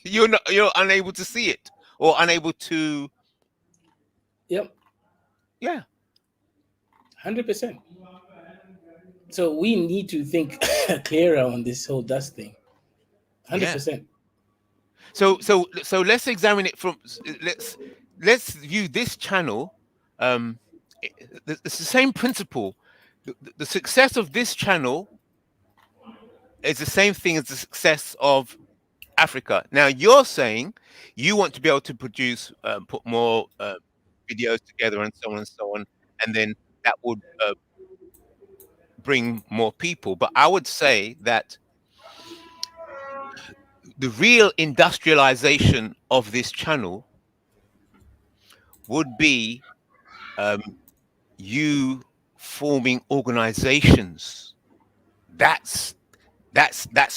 you're unable to see it or unable to. Yep. Yeah. 100%. So we need to think clearer on this whole dust thing. 100%. So let's examine it from let's view this channel. It's the same principle. The success of this channel is the same thing as the success of Africa. Now you're saying you want to be able to produce, put more videos together, and so on and so on, and then that would bring more people. But I would say that the real industrialization of this channel would be you forming organizations. That's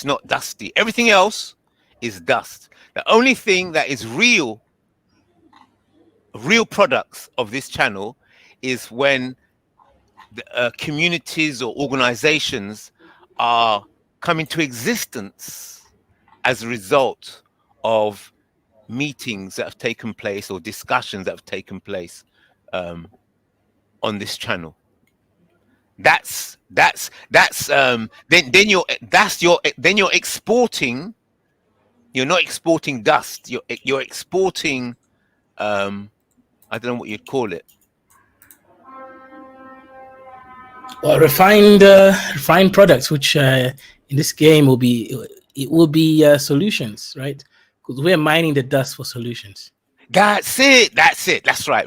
not dusty. Everything else is dust. The only thing that is real products of this channel is when the, communities or organizations are coming to existence as a result of meetings that have taken place or discussions that have taken place on this channel. Then you're exporting. You're not exporting dust. You're exporting. I don't know what you'd call it. Well, refined products, which in this game will be solutions, right? Because we're mining the dust for solutions. That's it. That's right.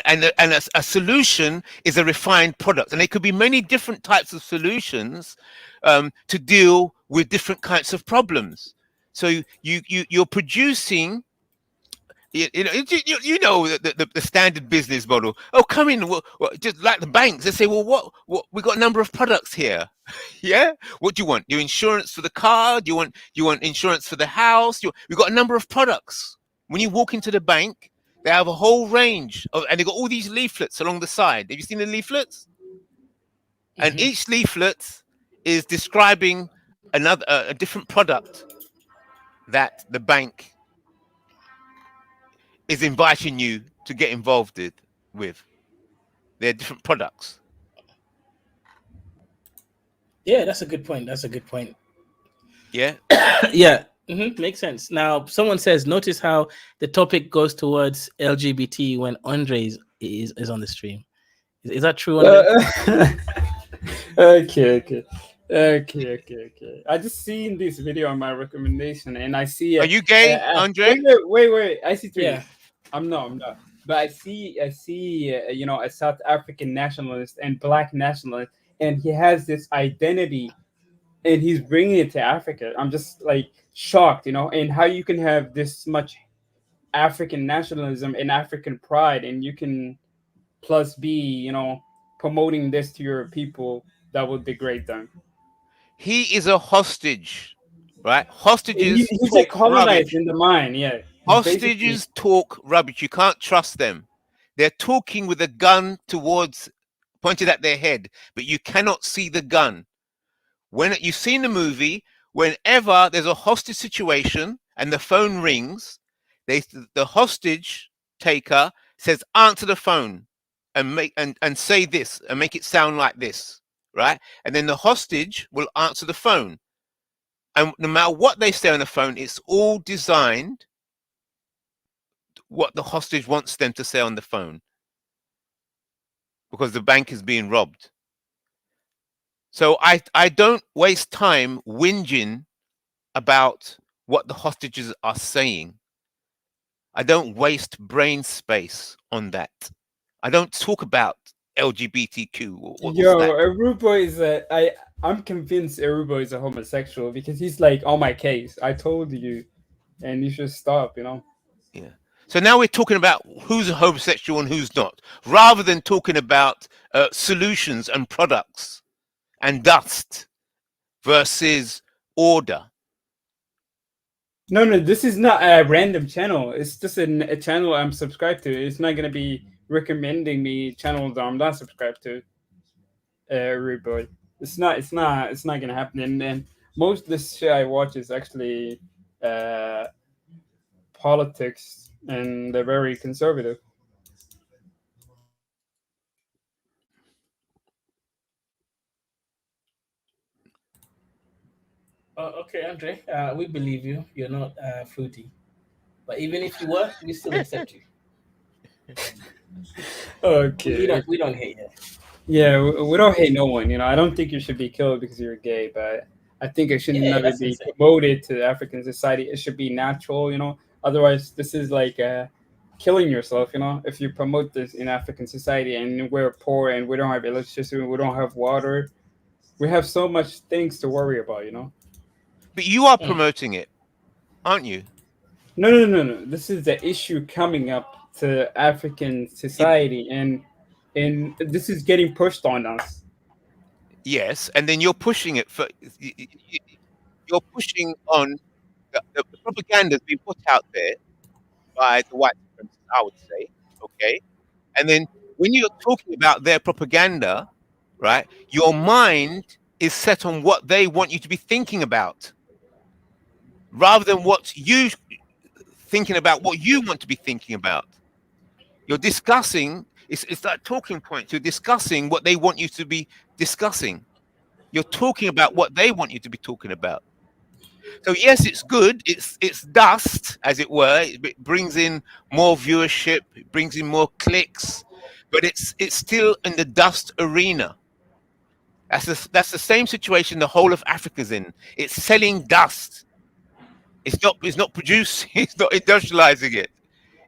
And a solution is a refined product, and there could be many different types of solutions to deal with different kinds of problems. So you're producing. You know the standard business model. Oh, come in, just like the banks. They say, well, what we got a number of products here. Yeah. What do you want? Your insurance for the car? Do you want insurance for the house? We've got a number of products. When you walk into the bank, they have a whole range and they got all these leaflets along the side. Have you seen the leaflets? Mm-hmm. And each leaflet is describing a different product that the bank is inviting you to get involved with. They're different products. Yeah, that's a good point. Yeah. Yeah. Mm-hmm. Makes sense. Now, someone says, notice how the topic goes towards LGBT when Andre is on the stream. Is that true, Andre? Okay. I just seen this video on my recommendation, and I see. Are you gay, Andre? Wait. I see three. Yeah. I'm not. But I see. A South African nationalist and Black nationalist, and he has this identity, and he's bringing it to Africa. I'm just like shocked, and how you can have this much African nationalism and African pride, and you can plus be, promoting this to your people that would degrade them. He is a hostage, right? Hostages He's talk a colonized rubbish. in the mind, yeah. Hostages talk rubbish. You can't trust them. They're talking with a gun pointed at their head, but you cannot see the gun. When you've seen the movie, whenever there's a hostage situation and the phone rings, the hostage taker says, answer the phone and say this and make it sound like this, right? And then the hostage will answer the phone. And no matter what they say on the phone, it's all designed what the hostage wants them to say on the phone because the bank is being robbed. So I don't waste time whinging about what the hostages are saying. I don't waste brain space on that. I don't talk about LGBTQ. What's Yo, that? Aruba is I'm convinced Aruba is a homosexual because he's like on my case. I told you, and you should stop. You know. Yeah. So now we're talking about who's a homosexual and who's not, rather than talking about solutions and products and dust versus order. No, no, this is not a random channel. It's just a channel I'm subscribed to. It's not gonna be recommending me channels I'm not subscribed to. Aruba. It's not gonna happen. And most of the shit I watch is actually uh, politics, and they're very conservative. Okay, Andre, we believe you. You're not fruity, but even if you were, we still accept you. Okay. We don't hate you. Yeah, we don't hate no one. You know, I don't think you should be killed because you're gay, but I think it should Yeah, never that's be insane. promoted to African society. It should be natural. You know, otherwise this is like killing yourself. You know, if you promote this in African society and we're poor and we don't have electricity, we don't have water, we have so much things to worry about. You know. But you are Mm. promoting it, aren't you? No, no, no, no. This is the issue coming up to African Yeah, society, and this is getting pushed on us. yes, and then you're pushing it for you're pushing on the propaganda being put out there by the white supremacists, I would say. Okay, and then when you're talking about their propaganda, right, your mind is set on what they want you to be thinking about, rather than what you thinking about what you want to be thinking about. You're discussing. It's that talking point. You're discussing what they want you to be discussing. You're talking about what they want you to be talking about. So yes, it's good. It's dust, as it were. It brings in more viewership. It brings in more clicks, but it's still in the dust arena. That's the same situation the whole of Africa's in. It's selling dust. It's not producing. It's not industrializing it.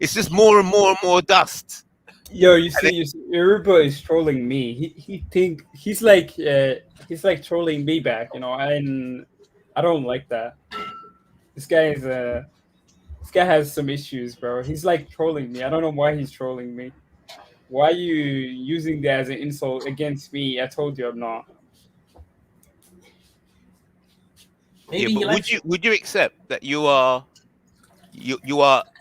It's just more and more and more dust. Yo, And you see, Yoruba is trolling me. He think he's like trolling me back, you know, and I don't like that. This guy is this guy has some issues, bro. He's like trolling me. I don't know why he's trolling me. Why are you using that as an insult against me? I told you I'm not. yeah, Maybe he but likes you. would you accept that you are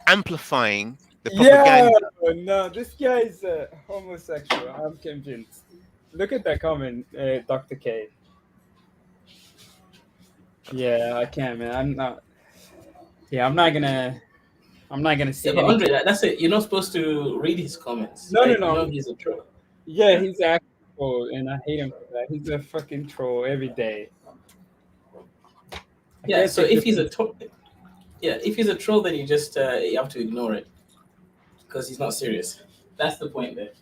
amplifying the Yeah, propaganda? no, this guy is homosexual. I'm convinced. Look at that comment, Dr. K. Yeah, I can't, man. I'm not. Yeah, I'm not gonna. I'm not gonna Yeah, see but any. Andre, that's it. You're not supposed to read his comments, No, no, right? You no. know he's a troll. Yeah, he's a troll, and I hate him for that. He's a fucking troll every day. I Yeah. can't So take if this. he's a troll, yeah, if he's a troll, then you just you have to ignore it because he's not serious. That's the point there.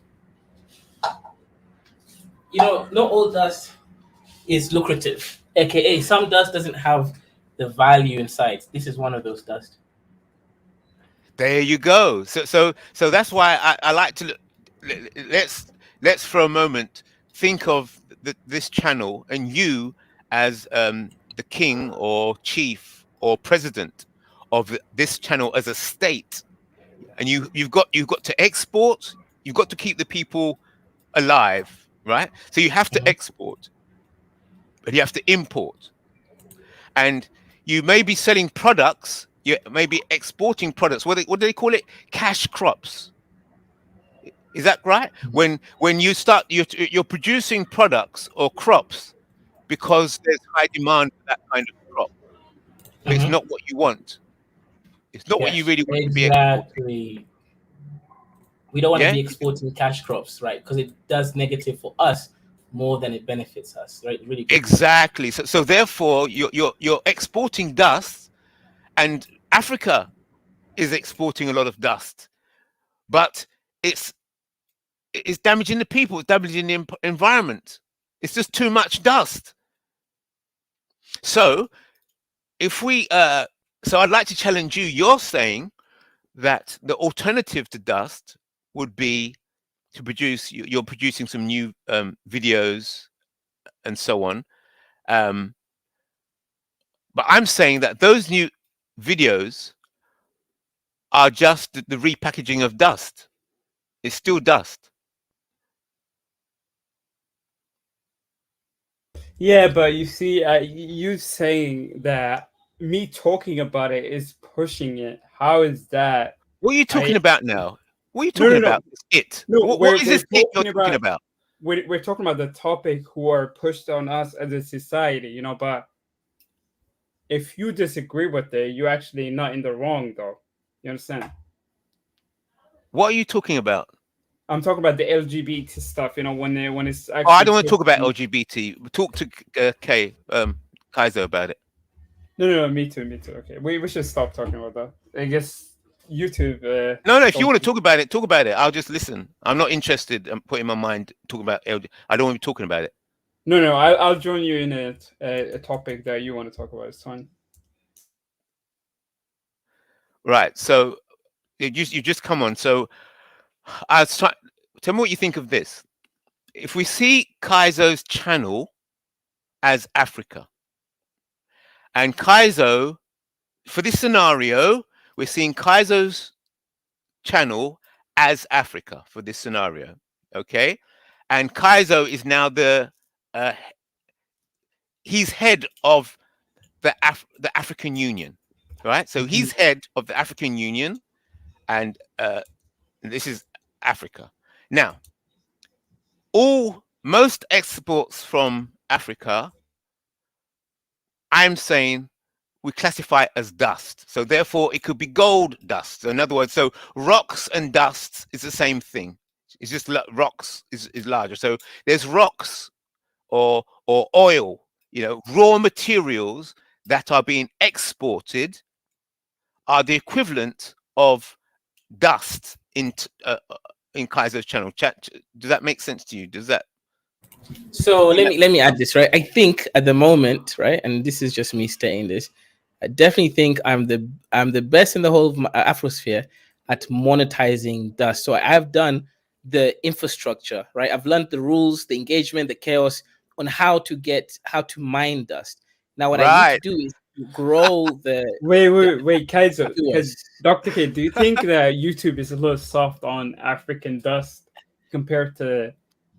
You know, not all dust is lucrative. AKA, some dust doesn't have the value inside. This is one of those dust. There you go. So that's why I like to let's for a moment think of this channel and you as the king or chief or president of this channel as a state, and you've got to export. You've got to keep the people alive, right? So you have to Mhm. export, but you have to import, and you may be selling products. You may be exporting products. What do they call it? Cash crops. Is that right? When you start, you're producing products or crops because there's high demand for that kind of crop, but it's Mhm. not what you want. It's not what you Yes, really want to be exporting. exactly. We don't want to Yeah, be exporting cash crops, right? Because it does negative for us more than it benefits us, right? Really good point. exactly. So therefore, you're exporting dust, and Africa is exporting a lot of dust. but it's damaging the people, it's damaging the environment. It's just too much dust. So if we so I'd like to challenge you. You're saying that the alternative to dust would be to produce, you're producing some new videos and so on, but I'm saying that those new videos are just the repackaging of dust. It's still dust. Yeah, but you see, you saying that me talking about it is pushing it. How is that? What are you talking I about now? What are you no talking no no about? It's it. no. What is We're this it you're talking talking about about? we're talking about the topic who are pushed on us as a society, you know. But if you disagree with it, you're actually not in the wrong, though. You understand? What are you talking about? I'm talking about the LGBT stuff, you know, when it's Oh, I actually don't want to talk about pushing. LGBT. Talk to Kaiser about it. No, me too. Okay, we should stop talking about that. I guess YouTube. No, if you don't- want to talk about it, talk about it. I'll just listen. I'm not interested in putting my mind talking about LG. I don't want to be talking about it. No, I'll join you in a topic that you want to talk about. It's fine. Right. So you just come on. So I was trying. Tell me what you think of this. If we see Kaizo's channel as Africa, and Kaizo, for this scenario, we're seeing Kaizo's channel as Africa for this scenario. Okay, and Kaizo is now he's head of the African Union, right? So he's head of the African Union, and this is Africa. Now, most exports from Africa, I'm saying we classify as dust. So therefore, it could be gold dust. So in other words, so rocks and dust is the same thing. It's just rocks is larger. So there's rocks or oil, raw materials that are being exported are the equivalent of dust in Kaiser's channel. Chat, does that make sense to you? Does that? So let me add this, right? I think at the moment, right, and this is just me stating this, I definitely think I'm the best in the whole of my Afrosphere at monetizing dust. So I've done the infrastructure, right? I've learned the rules, the engagement, the chaos on how to mine dust. Now what I need to Right. do is to grow the Wait, Kaiser. viewers. Dr. K, do you think that YouTube is a little soft on African dust compared to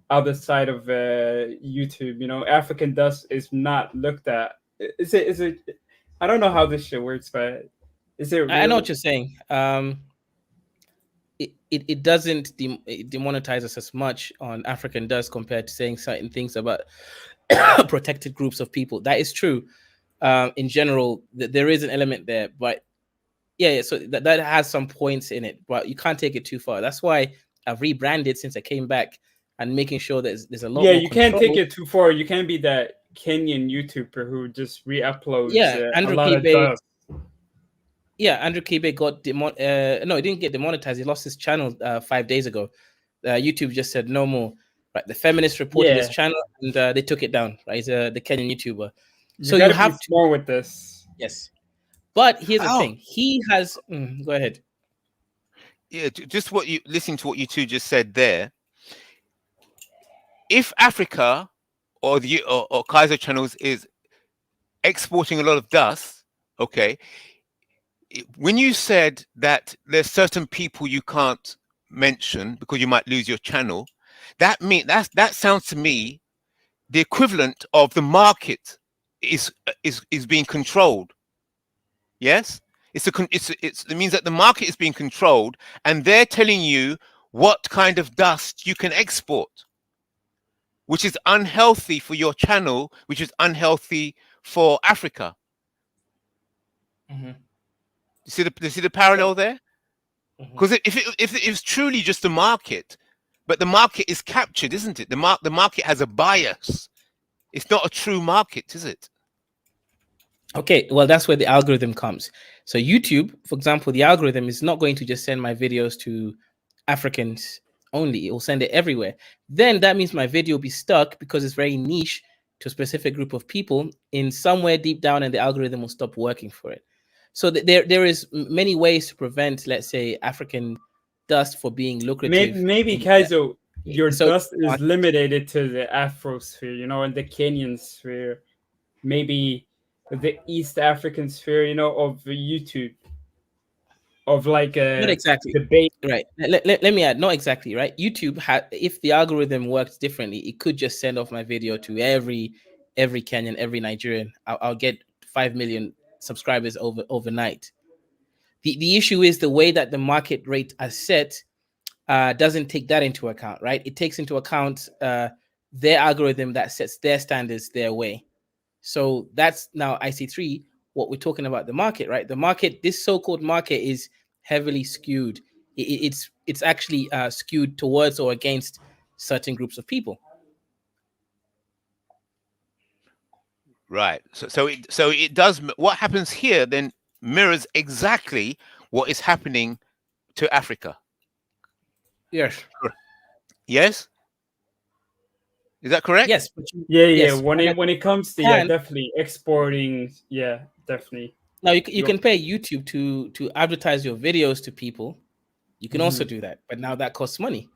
other side of YouTube? You know, African dust is not looked at. Is it? I don't know how this shit works, but is it? I know Really? what you're saying. It doesn't demonetize us as much on African dust compared to saying certain things about protected groups of people. That is true. In general, there is an element there, but yeah, so that has some points in it, but you can't take it too far. That's why I've rebranded since I came back and making sure there's a lot more You can't control. take it too far. You can't be that Kenyan YouTuber who just re-uploads a Andrew lot of Kibe. dust. Yeah, Andrew Kibe got no, he didn't get demonetized. He lost his channel 5 days ago. YouTube just said no more. Right, the feminists reported his channel and they took it down. Right, he's the Kenyan YouTuber. So you have to more with this. Yes, but here's the thing. He has. Go ahead. Yeah, just listening to what you two just said there. If Africa or Kaiser channels is exporting a lot of dust, okay. When you said that there's certain people you can't mention because you might lose your channel, that sounds to me the equivalent of the market is being controlled. Yes, it means that the market is being controlled, and they're telling you what kind of dust you can export, which is unhealthy for your channel, which is unhealthy for Africa. Mm-hmm. You see the parallel there? Because if it's truly just a market, but the market is captured, isn't it? The market has a bias. It's not a true market, is it? Okay, well, that's where the algorithm comes. So YouTube, for example, the algorithm is not going to just send my videos to Africans only. It will send it everywhere. Then that means my video will be stuck because it's very niche to a specific group of people in somewhere deep down, and the algorithm will stop working for it. So there is many ways to prevent, let's say, African dust for being lucrative. Maybe Kaizo, your So dust is limited to the Afrosphere, you know, and the Kenyan sphere, maybe the East African sphere, you know, of YouTube, of like a not exactly debate. Right. Let me add, not exactly, right? YouTube if the algorithm works differently, it could just send off my video to every Kenyan, every Nigerian. I'll get 5 million subscribers overnight. The issue is the way that the market rate are set doesn't take that into account, right? It takes into account their algorithm that sets their standards their way. So that's now IC3, what we're talking about the market, right? The market, this so-called market, is heavily skewed. It's actually skewed towards or against certain groups of people. Right. So it does. What happens here then mirrors exactly what is happening to Africa. Yes. Yes. Is that correct? Yes. Yeah. Yes. When it comes to definitely exporting, definitely. Now you can pay YouTube to advertise your videos to people. You can also do that, but now that costs money.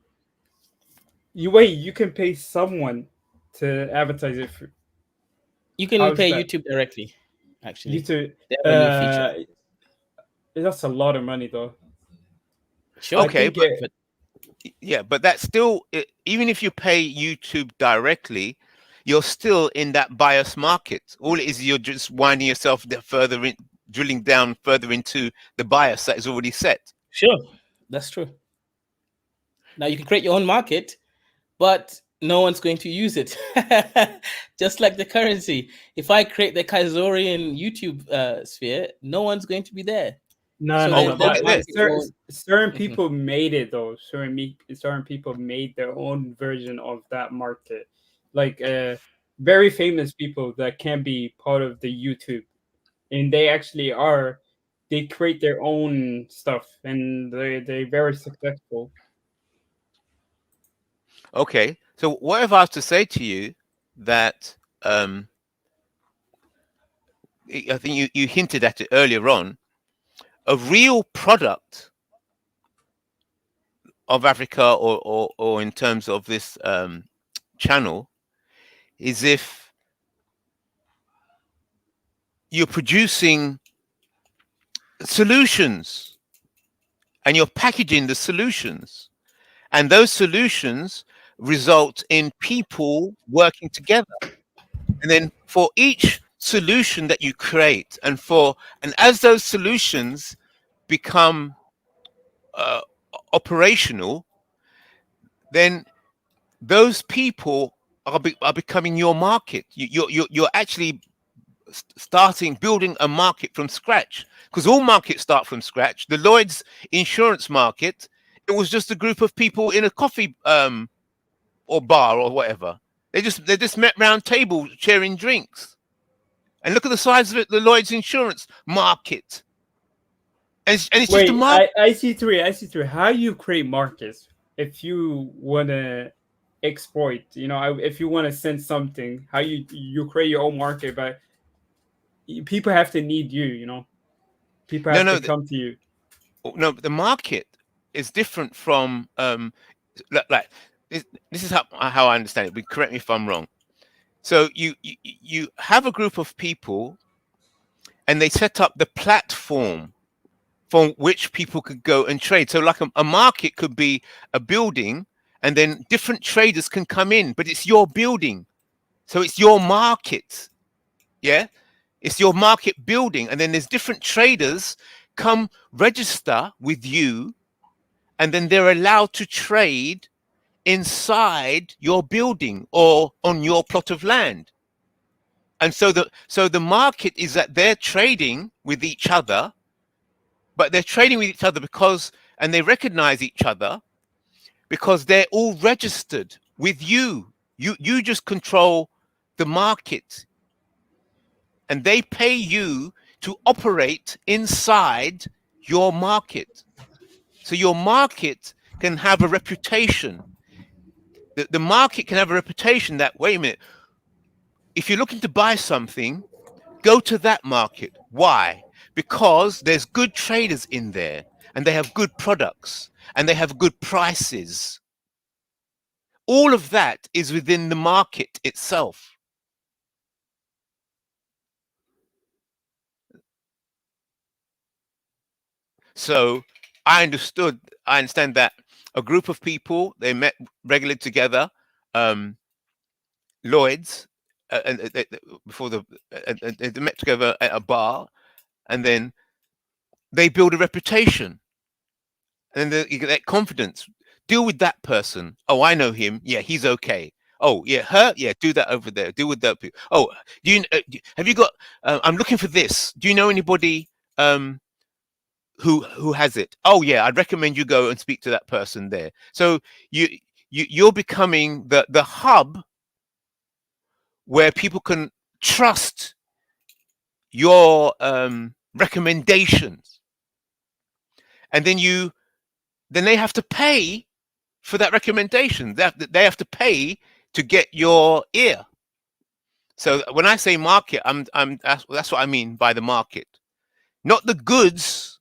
You can pay someone to advertise it for. You can pay YouTube directly. Actually, YouTube. They have a new feature. That's a lot of money, though. Sure. Okay, but that's still, even if you pay YouTube directly, you're still in that bias market. All it is, you're just winding yourself further in, drilling down further into the bias that is already set. Sure, that's true. Now you can create your own market, but no one's going to use it. Just like the currency. If I create the Kaisorian YouTube sphere, no one's going to be there. Certain people made it, though. Certain people made their own version of that market. Like very famous people that can be part of the YouTube. And they actually are. They create their own stuff, and they're very successful. Okay, so what if I was to say to you that I think you hinted at it earlier on, a real product of Africa or in terms of this channel is if you're producing solutions and you're packaging the solutions, and those solutions result in people working together, and then for each solution that you create, and as those solutions become operational, then those people are becoming your market. You're actually building a market from scratch, because all markets start from scratch. The Lloyd's insurance market, it was just a group of people in a coffee or bar or whatever. They just met round table sharing drinks. And look at the size of it, the Lloyd's insurance market. And it's just a market. I see three. How you create markets if you want to exploit, if you want to send something, how you create your own market, but people have to need you, people have to come to you. No, the market is different from like this is how I understand it, but correct me if I'm wrong. So you have a group of people and they set up the platform from which people could go and trade. So like a market could be a building, and then different traders can come in, but it's your building. So it's your market. Yeah. It's your market building. And then there's different traders come register with you, and then they're allowed to trade inside your building or on your plot of land. And so the market is that they're trading with each other, but they're trading with each other and they recognize each other because they're all registered with you. You just control the market, and they pay you to operate inside your market. So your market can have a reputation. The market can have a reputation that, wait a minute, if you're looking to buy something, go to that market. Why? Because there's good traders in there, and they have good products, and they have good prices. All of that is within the market itself. So I understand that a group of people, they met regularly together, Lloyd's, and before they met together at a bar, and then they build a reputation, and then you get that confidence. Deal with that person. Oh, I know him. Yeah, he's okay. Oh, yeah, her. Yeah, do that over there. Deal with that people. Oh, have you got? I'm looking for this. Do you know anybody who has it? Oh, yeah, I'd recommend you go and speak to that person there. So you're becoming the hub where people can trust your recommendations, and then they have to pay for that recommendation. They have to pay to get your ear. So when I say market, that's what I mean by the market. Not the goods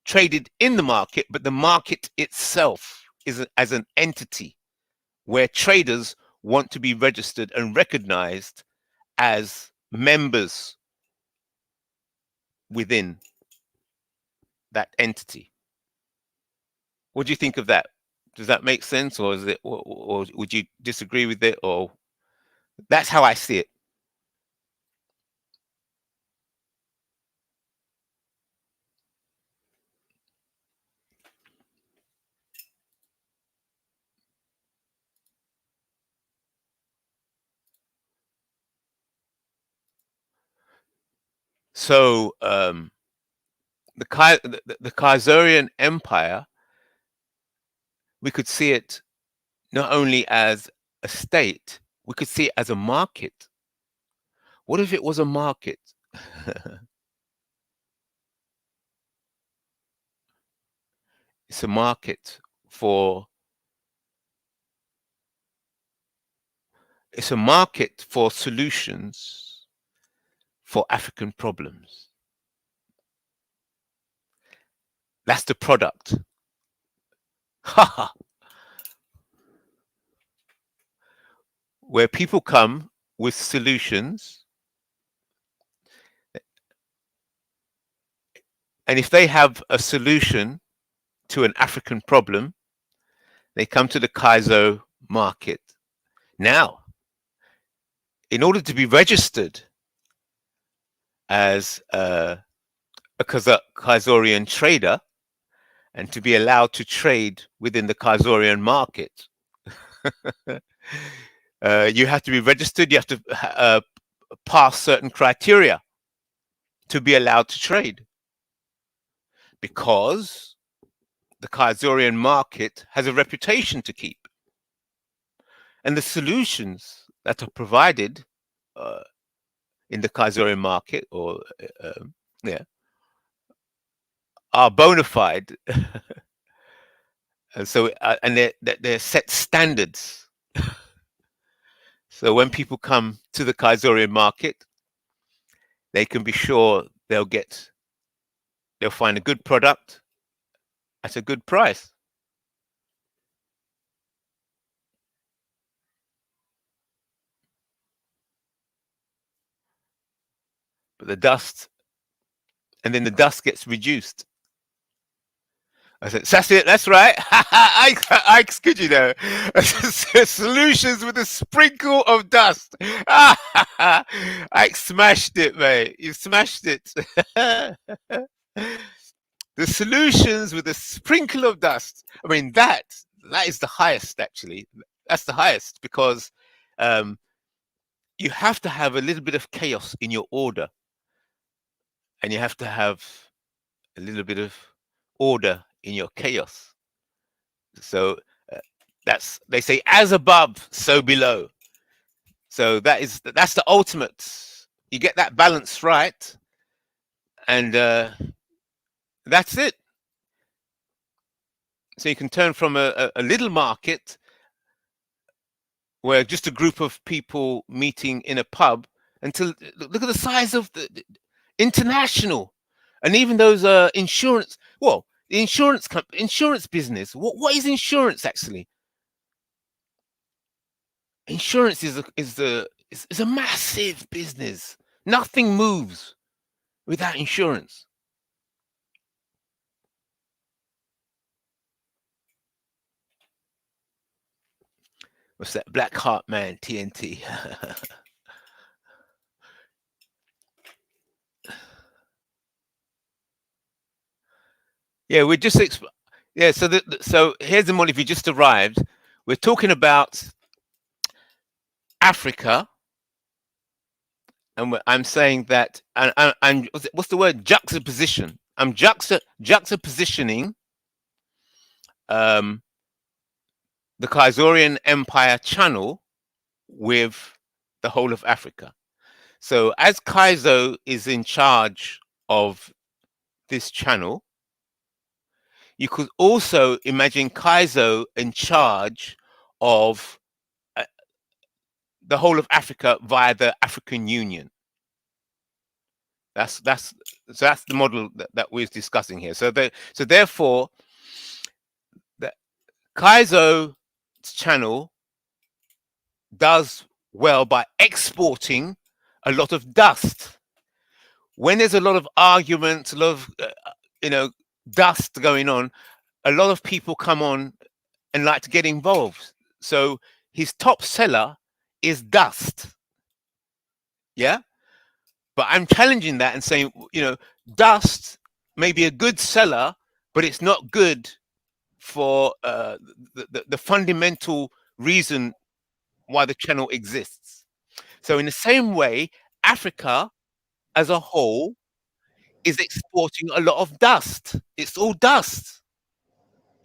traded in the market, but the market itself is as an entity where traders want to be registered and recognized as members within that entity. What do you think of that? Does that make sense, or is it, or would you disagree with it? Or that's how I see it. So the Khazarian Empire, we could see it not only as a state, we could see it as a market. What if it was a market? It's a market for solutions for African problems. That's the product. Where people come with solutions, and if they have a solution to an African problem, they come to the Kaizo market. Now, in order to be registered as a Khazarian trader and to be allowed to trade within the Khazarian market, you have to be registered. You have to pass certain criteria to be allowed to trade, because the Khazarian market has a reputation to keep, and the solutions that are provided in the Khazarian market, or are bona fide, and so and they're set standards. So when people come to the Khazarian market, they can be sure they'll find a good product at a good price. But the dust gets reduced. I said, that's it, that's right. I could, solutions with a sprinkle of dust. I smashed it, mate. You smashed it. The solutions with a sprinkle of dust. I mean, that is the highest, actually. That's the highest, because you have to have a little bit of chaos in your order, and you have to have a little bit of order in your chaos. So they say, as above, so below. So that's the ultimate. You get that balance right, and that's it. So you can turn from a little market where just a group of people meeting in a pub until look at the size of the international, and even those insurance. Well, the insurance business. What is insurance actually? Insurance is a massive business. Nothing moves without insurance. What's that? Black Heart Man, TNT. Yeah, we're just yeah. So here's the model. If you just arrived, we're talking about Africa, and I'm saying that, and what's the word? Juxtaposition. I'm juxtapositioning the Khaisorian Empire channel with the whole of Africa. So as Kaizo is in charge of this channel, you could also imagine Kaizo in charge of the whole of Africa via the African Union. That's the model that we're discussing here. So therefore, the Kaizo's channel does well by exporting a lot of dust. When there's a lot of arguments, a lot of dust going on, a lot of people come on and like to get involved. So his top seller is dust. Yeah. But I'm challenging that and saying, dust may be a good seller, but it's not good for the fundamental reason why the channel exists. So in the same way, Africa as a whole is exporting a lot of dust. It's all dust.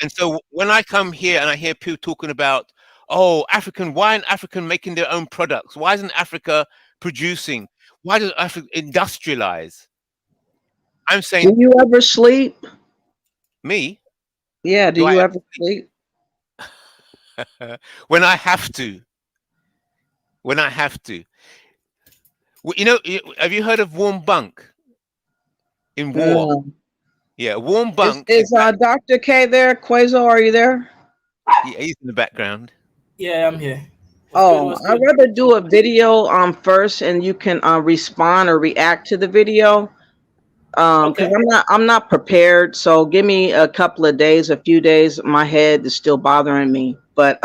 And so when I come here and I hear people talking about, why aren't African making their own products? Why isn't Africa producing? Why does Africa industrialize? I'm saying, do you ever sleep? Me? Yeah, do you ever sleep? When I have to. When I have to. Have you heard of warm bunk in war? No. Yeah, warm bunk. Is Dr. K there? Quazo, are you there? Yeah, he's in the background. Yeah, I'm here. I'd rather do a video first, and you can respond or react to the video. Because I'm not prepared. So give me a couple of days, a few days. My head is still bothering me, but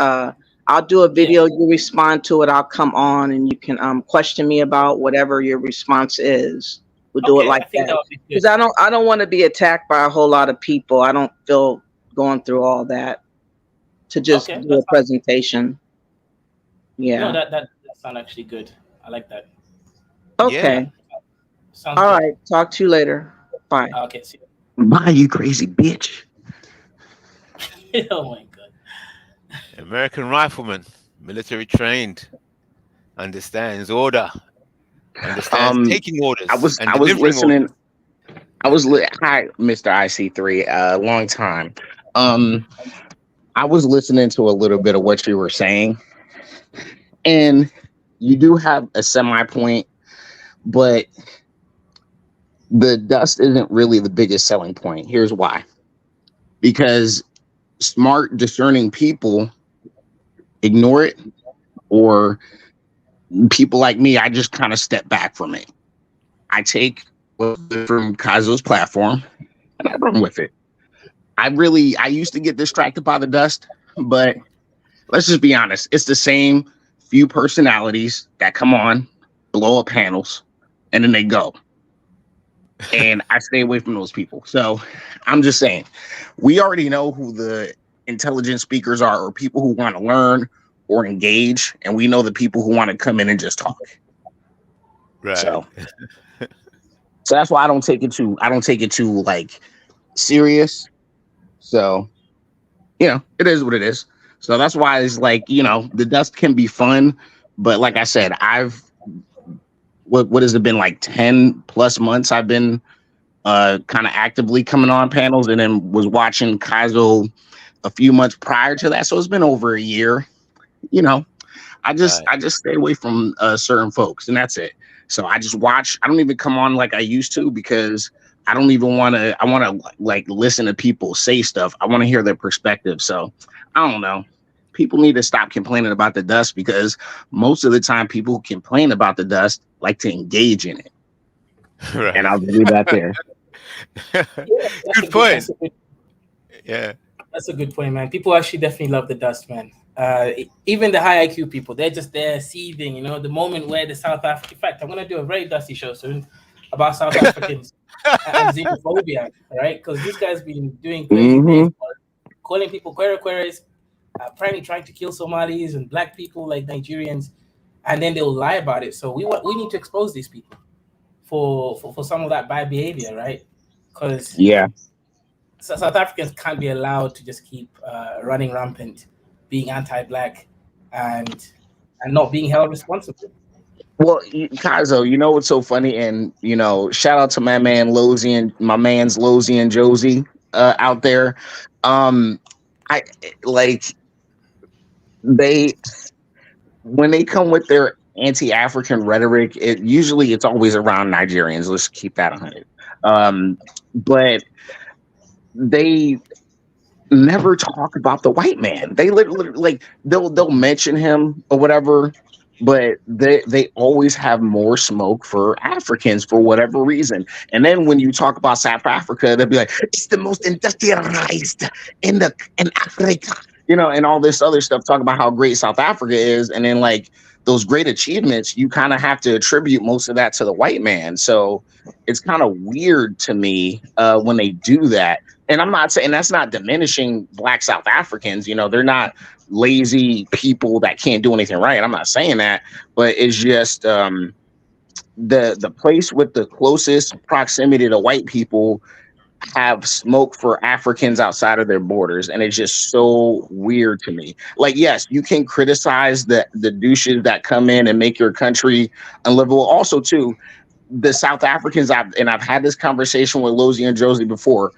I'll do a video. You respond to it. I'll come on, and you can question me about whatever your response is. We'll do it like that. Because I don't want to be attacked by a whole lot of people. I don't feel going through all that to just do a presentation. Yeah. No, that sounds actually good. I like that. Okay. Sounds all good. right. Talk to you later. Bye. Okay. See you. Bye, you crazy bitch. Oh my God. American rifleman, military trained, understands order, understands taking orders. I was listening. Orders. Hi, Mr. IC3. Long time. I was listening to a little bit of what you were saying, and you do have a semi point, but the dust isn't really the biggest selling point. Here's why. Because smart, discerning people ignore it, or people like me, I just kind of step back from it. I take from Kaizo's platform and I run with it. I used to get distracted by the dust, but let's just be honest. It's the same few personalities that come on, blow up panels, and then they go. And I stay away from those people. So I'm just saying, we already know who the intelligent speakers are, or people who want to learn or engage. And we know the people who want to come in and just talk. Right. So that's why I don't take it too like serious. So, it is what it is. So that's why it's like, the dust can be fun. But like I said, what has it been, like 10 plus months I've been kind of actively coming on panels, and then was watching Kaizo a few months prior to that, so it's been over a year. You know, I just stay away from certain folks, and that's it. So I just watch. I don't even come on like I used to because I don't even want to. I want to like listen to people say stuff. I want to hear their perspective. So I don't know. People need to stop complaining about the dust because most of the time people who complain about the dust like to engage in it. Right. And I'll leave that there. Good point. Yeah. That's a good point, man. People actually definitely love the dust, man. Even the high IQ people, they're just there seething, you know, the moment where the South African, in fact, I'm going to do a very dusty show soon about South Africans and xenophobia, right? Because this guy's been doing crazy things, calling people queries, apparently trying to kill Somalis and black people like Nigerians, and then they'll lie about it. So we need to expose these people for some of that bad behavior, right? Because South Africans can't be allowed to just keep running rampant, being anti-black, and not being held responsible. Well, Kazo, you know what's so funny, and you know, shout out to my man Lozy and Josie out there. I like they when they come with their anti-African rhetoric, it's always around Nigerians. Let's keep that 100. But they never talk about the white man. They literally like they'll mention him or whatever, but they always have more smoke for Africans for whatever reason. And then when you talk about South Africa, they'll be like, it's the most industrialized in Africa, you know, and all this other stuff, talking about how great South Africa is. And then like those great achievements, you kind of have to attribute most of that to the white man. So it's kind of weird to me when they do that. And I'm not saying that's not diminishing Black South Africans. You know, they're not lazy people that can't do anything right. I'm not saying that, but it's just the place with the closest proximity to white people have smoke for Africans outside of their borders, and it's just so weird to me. Like, yes, you can criticize the douches that come in and make your country unlivable. Also, too, the South Africans, I've had this conversation with Lozy and Josie before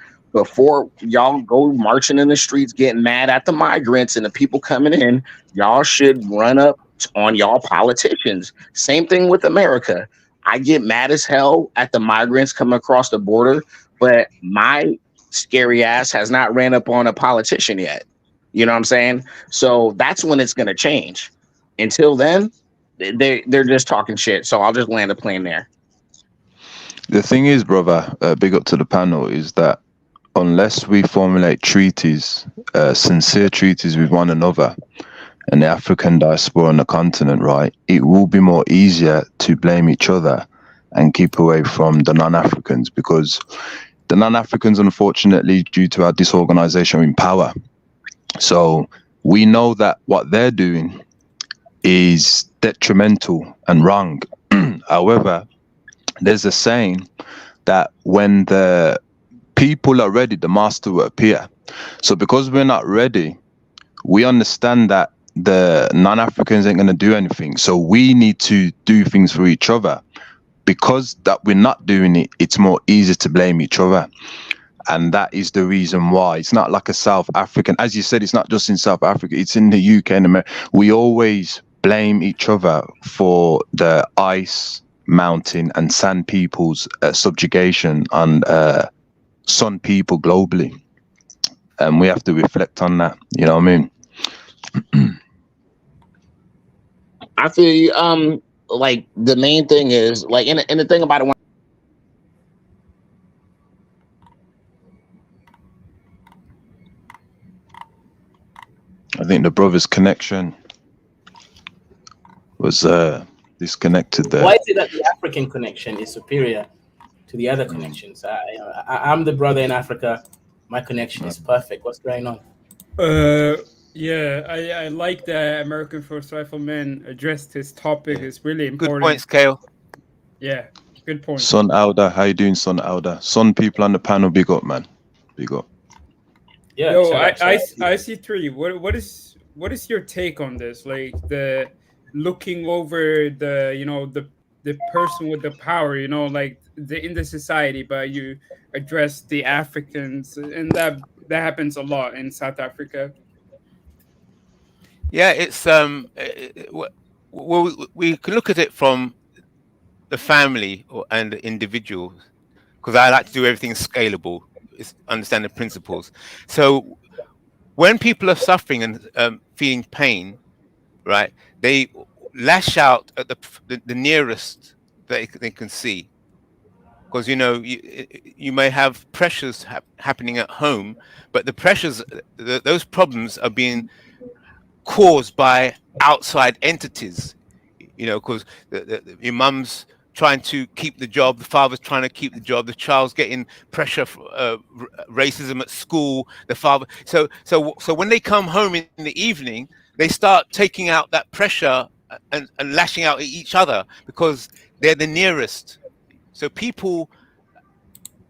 y'all go marching in the streets, getting mad at the migrants and the people coming in, y'all should run up on y'all politicians. Same thing with America. I get mad as hell at the migrants coming across the border, but my scary ass has not ran up on a politician yet. You know what I'm saying? So that's when it's going to change. Until then, they're just talking shit. So I'll just land a plane there. The thing is, brother, big up to the panel, is that unless we formulate treaties, sincere treaties with one another and the African diaspora on the continent, right, it will be more easier to blame each other and keep away from the non-Africans, because the non-Africans, unfortunately, due to our disorganization, are in power. So we know that what they're doing is detrimental and wrong. However, there's a saying that when the people are ready, the master will appear. So because we're not ready, we understand that the non-Africans ain't going to do anything. So we need to do things for each other. Because that we're not doing it, it's more easy to blame each other. And that is the reason why. It's not like a South African, as you said, it's not just in South Africa, it's in the UK and America. We always blame each other for the ice, mountain and sand people's subjugation on sun people globally. And we have to reflect on that, you know what I mean? I feel you. Like the main thing is like, and the thing about it, I think the brother's connection was disconnected there. Why is it that the African connection is superior to the other connections? I'm the brother in Africa. My connection is perfect. What's going on? Yeah, I like that American First Rifleman addressed this topic. It's really important. Good points, Kale. Yeah, good point. Son Alda, how you doing, Son Alda? Son people on the panel, big up, man. Big up. Yeah. Yo, I see three. What is your take on this? Like the looking over the person with the power, like in the society, but you address the Africans, and that That happens a lot in South Africa. Yeah, it's well, we can look at it from the family and the individual, because I like to do everything scalable, understand the principles. So when people are suffering and feeling pain, right, they lash out at the nearest they can see, because you may have pressures happening at home, but the pressures, those problems are being caused by outside entities, because your mum's trying to keep the job, the father's trying to keep the job, the child's getting pressure, racism at school, the father. So when they come home in the evening, they start taking out that pressure and lashing out at each other because they're the nearest. So people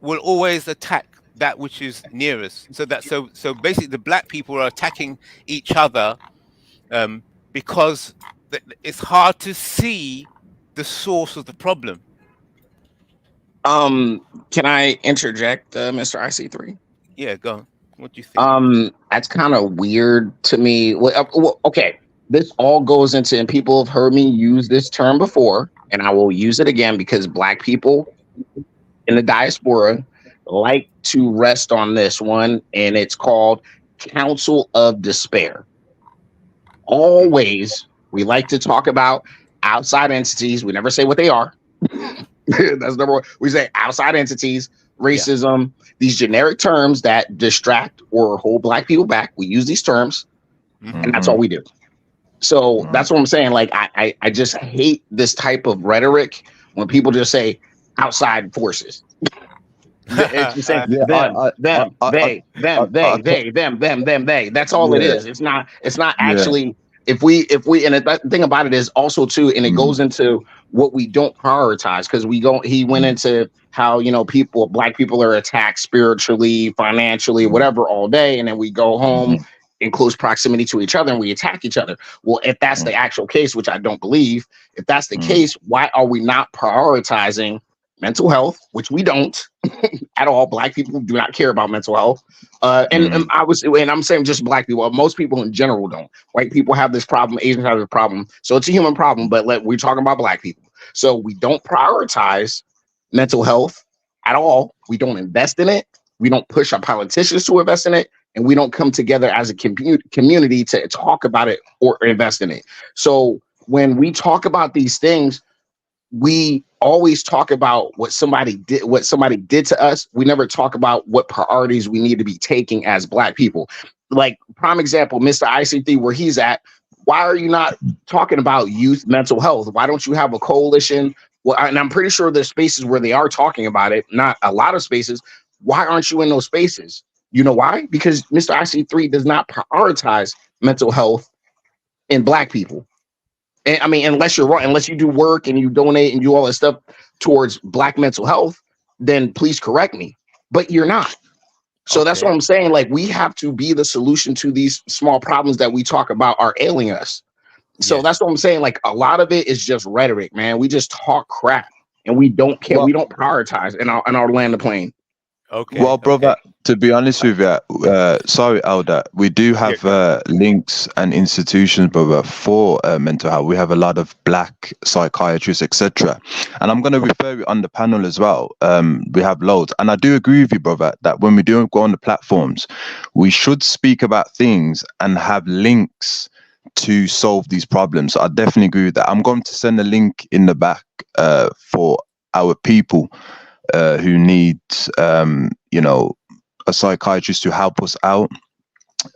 will always attack that which is nearest. So basically, the black people are attacking each other, because it's hard to see the source of the problem. Can I interject, Mr. IC3? Yeah, go on. What do you think? That's kind of weird to me. Well, okay, this all goes into, and people have heard me use this term before, and I will use it again because black people in the diaspora like to rest on this one, and it's called counsel of despair. Always, we like to talk about outside entities. We never say what they are. That's number one. We say outside entities, racism, these generic terms that distract or hold black people back. We use these terms, and that's all we do. So that's what I'm saying. Like, I just hate this type of rhetoric when people just say outside forces. It's just saying them, they. That's all it is. It's not actually. If we and the thing about it is also too, and it goes into what we don't prioritize, because he went into how black people are attacked spiritually, financially, whatever, all day, and then we go home in close proximity to each other and we attack each other. Well, if that's the actual case, which I don't believe, if that's the case, why are we not prioritizing mental health, which we don't at all? Black people do not care about mental health. And I'm saying just black people. Most people in general don't. White people have this problem. Asians have this problem. So it's a human problem. But we're talking about black people. So we don't prioritize mental health at all. We don't invest in it. We don't push our politicians to invest in it. And we don't come together as a community to talk about it or invest in it. So when we talk about these things, we always talk about what somebody did to us. We never talk about what priorities we need to be taking as black people. Like, prime example, Mr. IC3, where he's at, why are you not talking about youth mental health? Why don't you have a coalition? Well, and I'm pretty sure there's spaces where they are talking about it, not a lot of spaces. Why aren't you in those spaces? You know why? Because Mr. IC3 does not prioritize mental health in black people. And I mean, unless you're wrong, unless you do work and you donate and do all this stuff towards black mental health, then please correct me. But you're not. So that's what I'm saying. Like, we have to be the solution to these small problems that we talk about are ailing us. So that's what I'm saying. Like, a lot of it is just rhetoric, man. We just talk crap and we don't care. We don't prioritize in our land the plane. Well, brother, to be honest with you, sorry, Elder, we do have links and institutions, brother, for mental health. We have a lot of black psychiatrists, etc. And I'm going to refer you on the panel as well. We have loads. And I do agree with you, brother, that when we do go on the platforms, we should speak about things and have links to solve these problems. So I definitely agree with that. I'm going to send a link in the back for our people who need, a psychiatrist to help us out.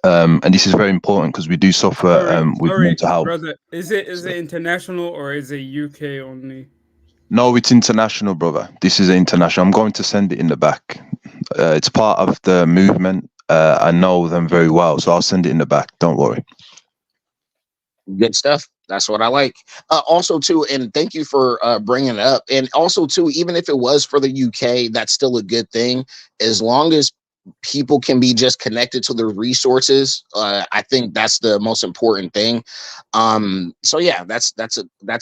And this is very important because we do suffer with mental health. Brother, is it international or is it UK only? No, it's international, brother. This is international. I'm going to send it in the back. It's part of the movement. I know them very well, so I'll send it in the back. Don't worry. Good stuff. That's what I like. Also, too, and thank you for bringing it up. And also, too, even if it was for the UK, that's still a good thing. As long as people can be just connected to the resources, I think that's the most important thing. So yeah, that's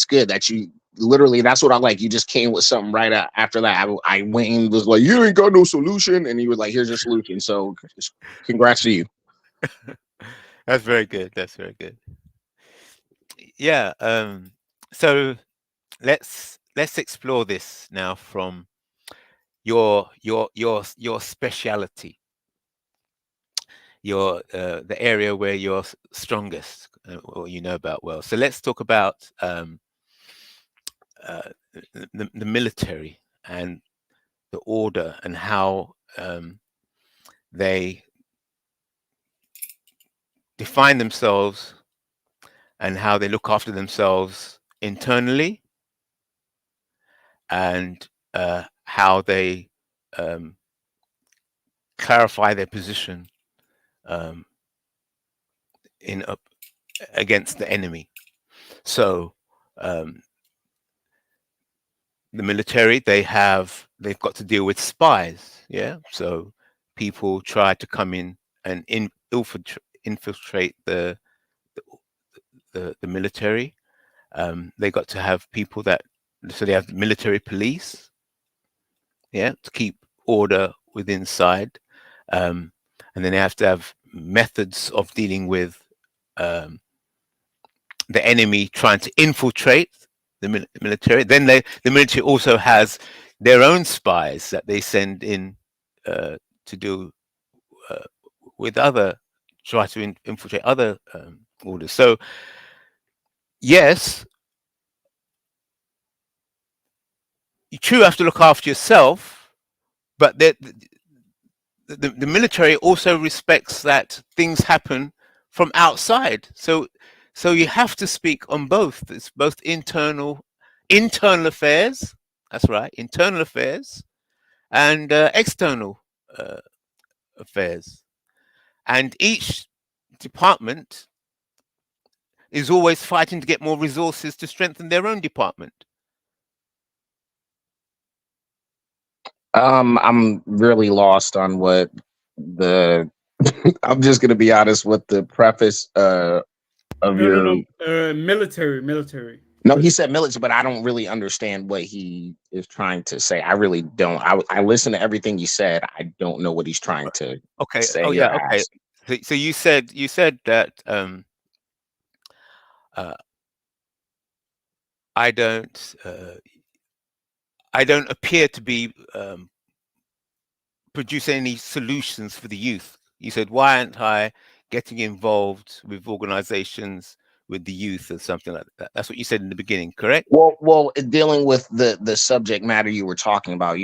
good that you literally, that's what I like. You just came with something right after that. I went and was like, you ain't got no solution. And he was like, here's your solution. So congrats to you. That's very good. That's very good. Yeah. So let's explore this now from your speciality, your the area where you're strongest, or you know about well. So let's talk about the military and the order and how they define themselves and how they look after themselves internally, and how they clarify their position against the enemy. So the military, they've got to deal with spies. Yeah. So people try to come in and infiltrate the military. They got to have people so they have military police, yeah, to keep order within inside, and then they have to have methods of dealing with the enemy trying to infiltrate the military. Then the military also has their own spies that they send in to do with try to infiltrate other orders. So yes, you true have to look after yourself, but the military also respects that things happen from outside. So you have to speak on both. It's both internal affairs. That's right, internal affairs, and external affairs. And each department is always fighting to get more resources to strengthen their own department. I'm really lost on what the. I'm just gonna be honest with the preface of your. Military. No, he said military, but I don't really understand what he is trying to say. I really don't. I listen to everything you said. I don't know what he's trying to say. Oh yeah. Okay. So you said that I don't appear to be producing any solutions for the youth. You said, why aren't I getting involved with organizations with the youth or something like that? That's what you said in the beginning, correct? Well, dealing with the subject matter you were talking about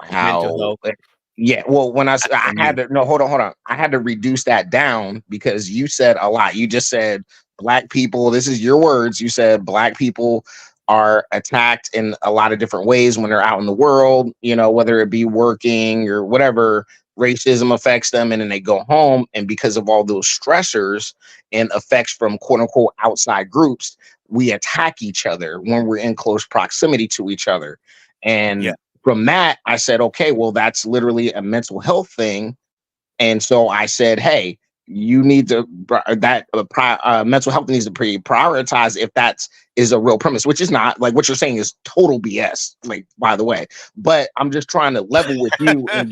how mental health. Yeah, well, when I had to, no, hold on. I had to reduce that down because you said a lot. You just said black people, this is your words. You said black people are attacked in a lot of different ways when they're out in the world, whether it be working or whatever, racism affects them, and then they go home. And because of all those stressors and effects from quote unquote outside groups, we attack each other when we're in close proximity to each other. And from that, I said, okay, well, that's literally a mental health thing. And so I said, hey, you need to mental health needs to be prioritized if that is a real premise, which is not. Like what you're saying is total BS, like, by the way. But I'm just trying to level with you and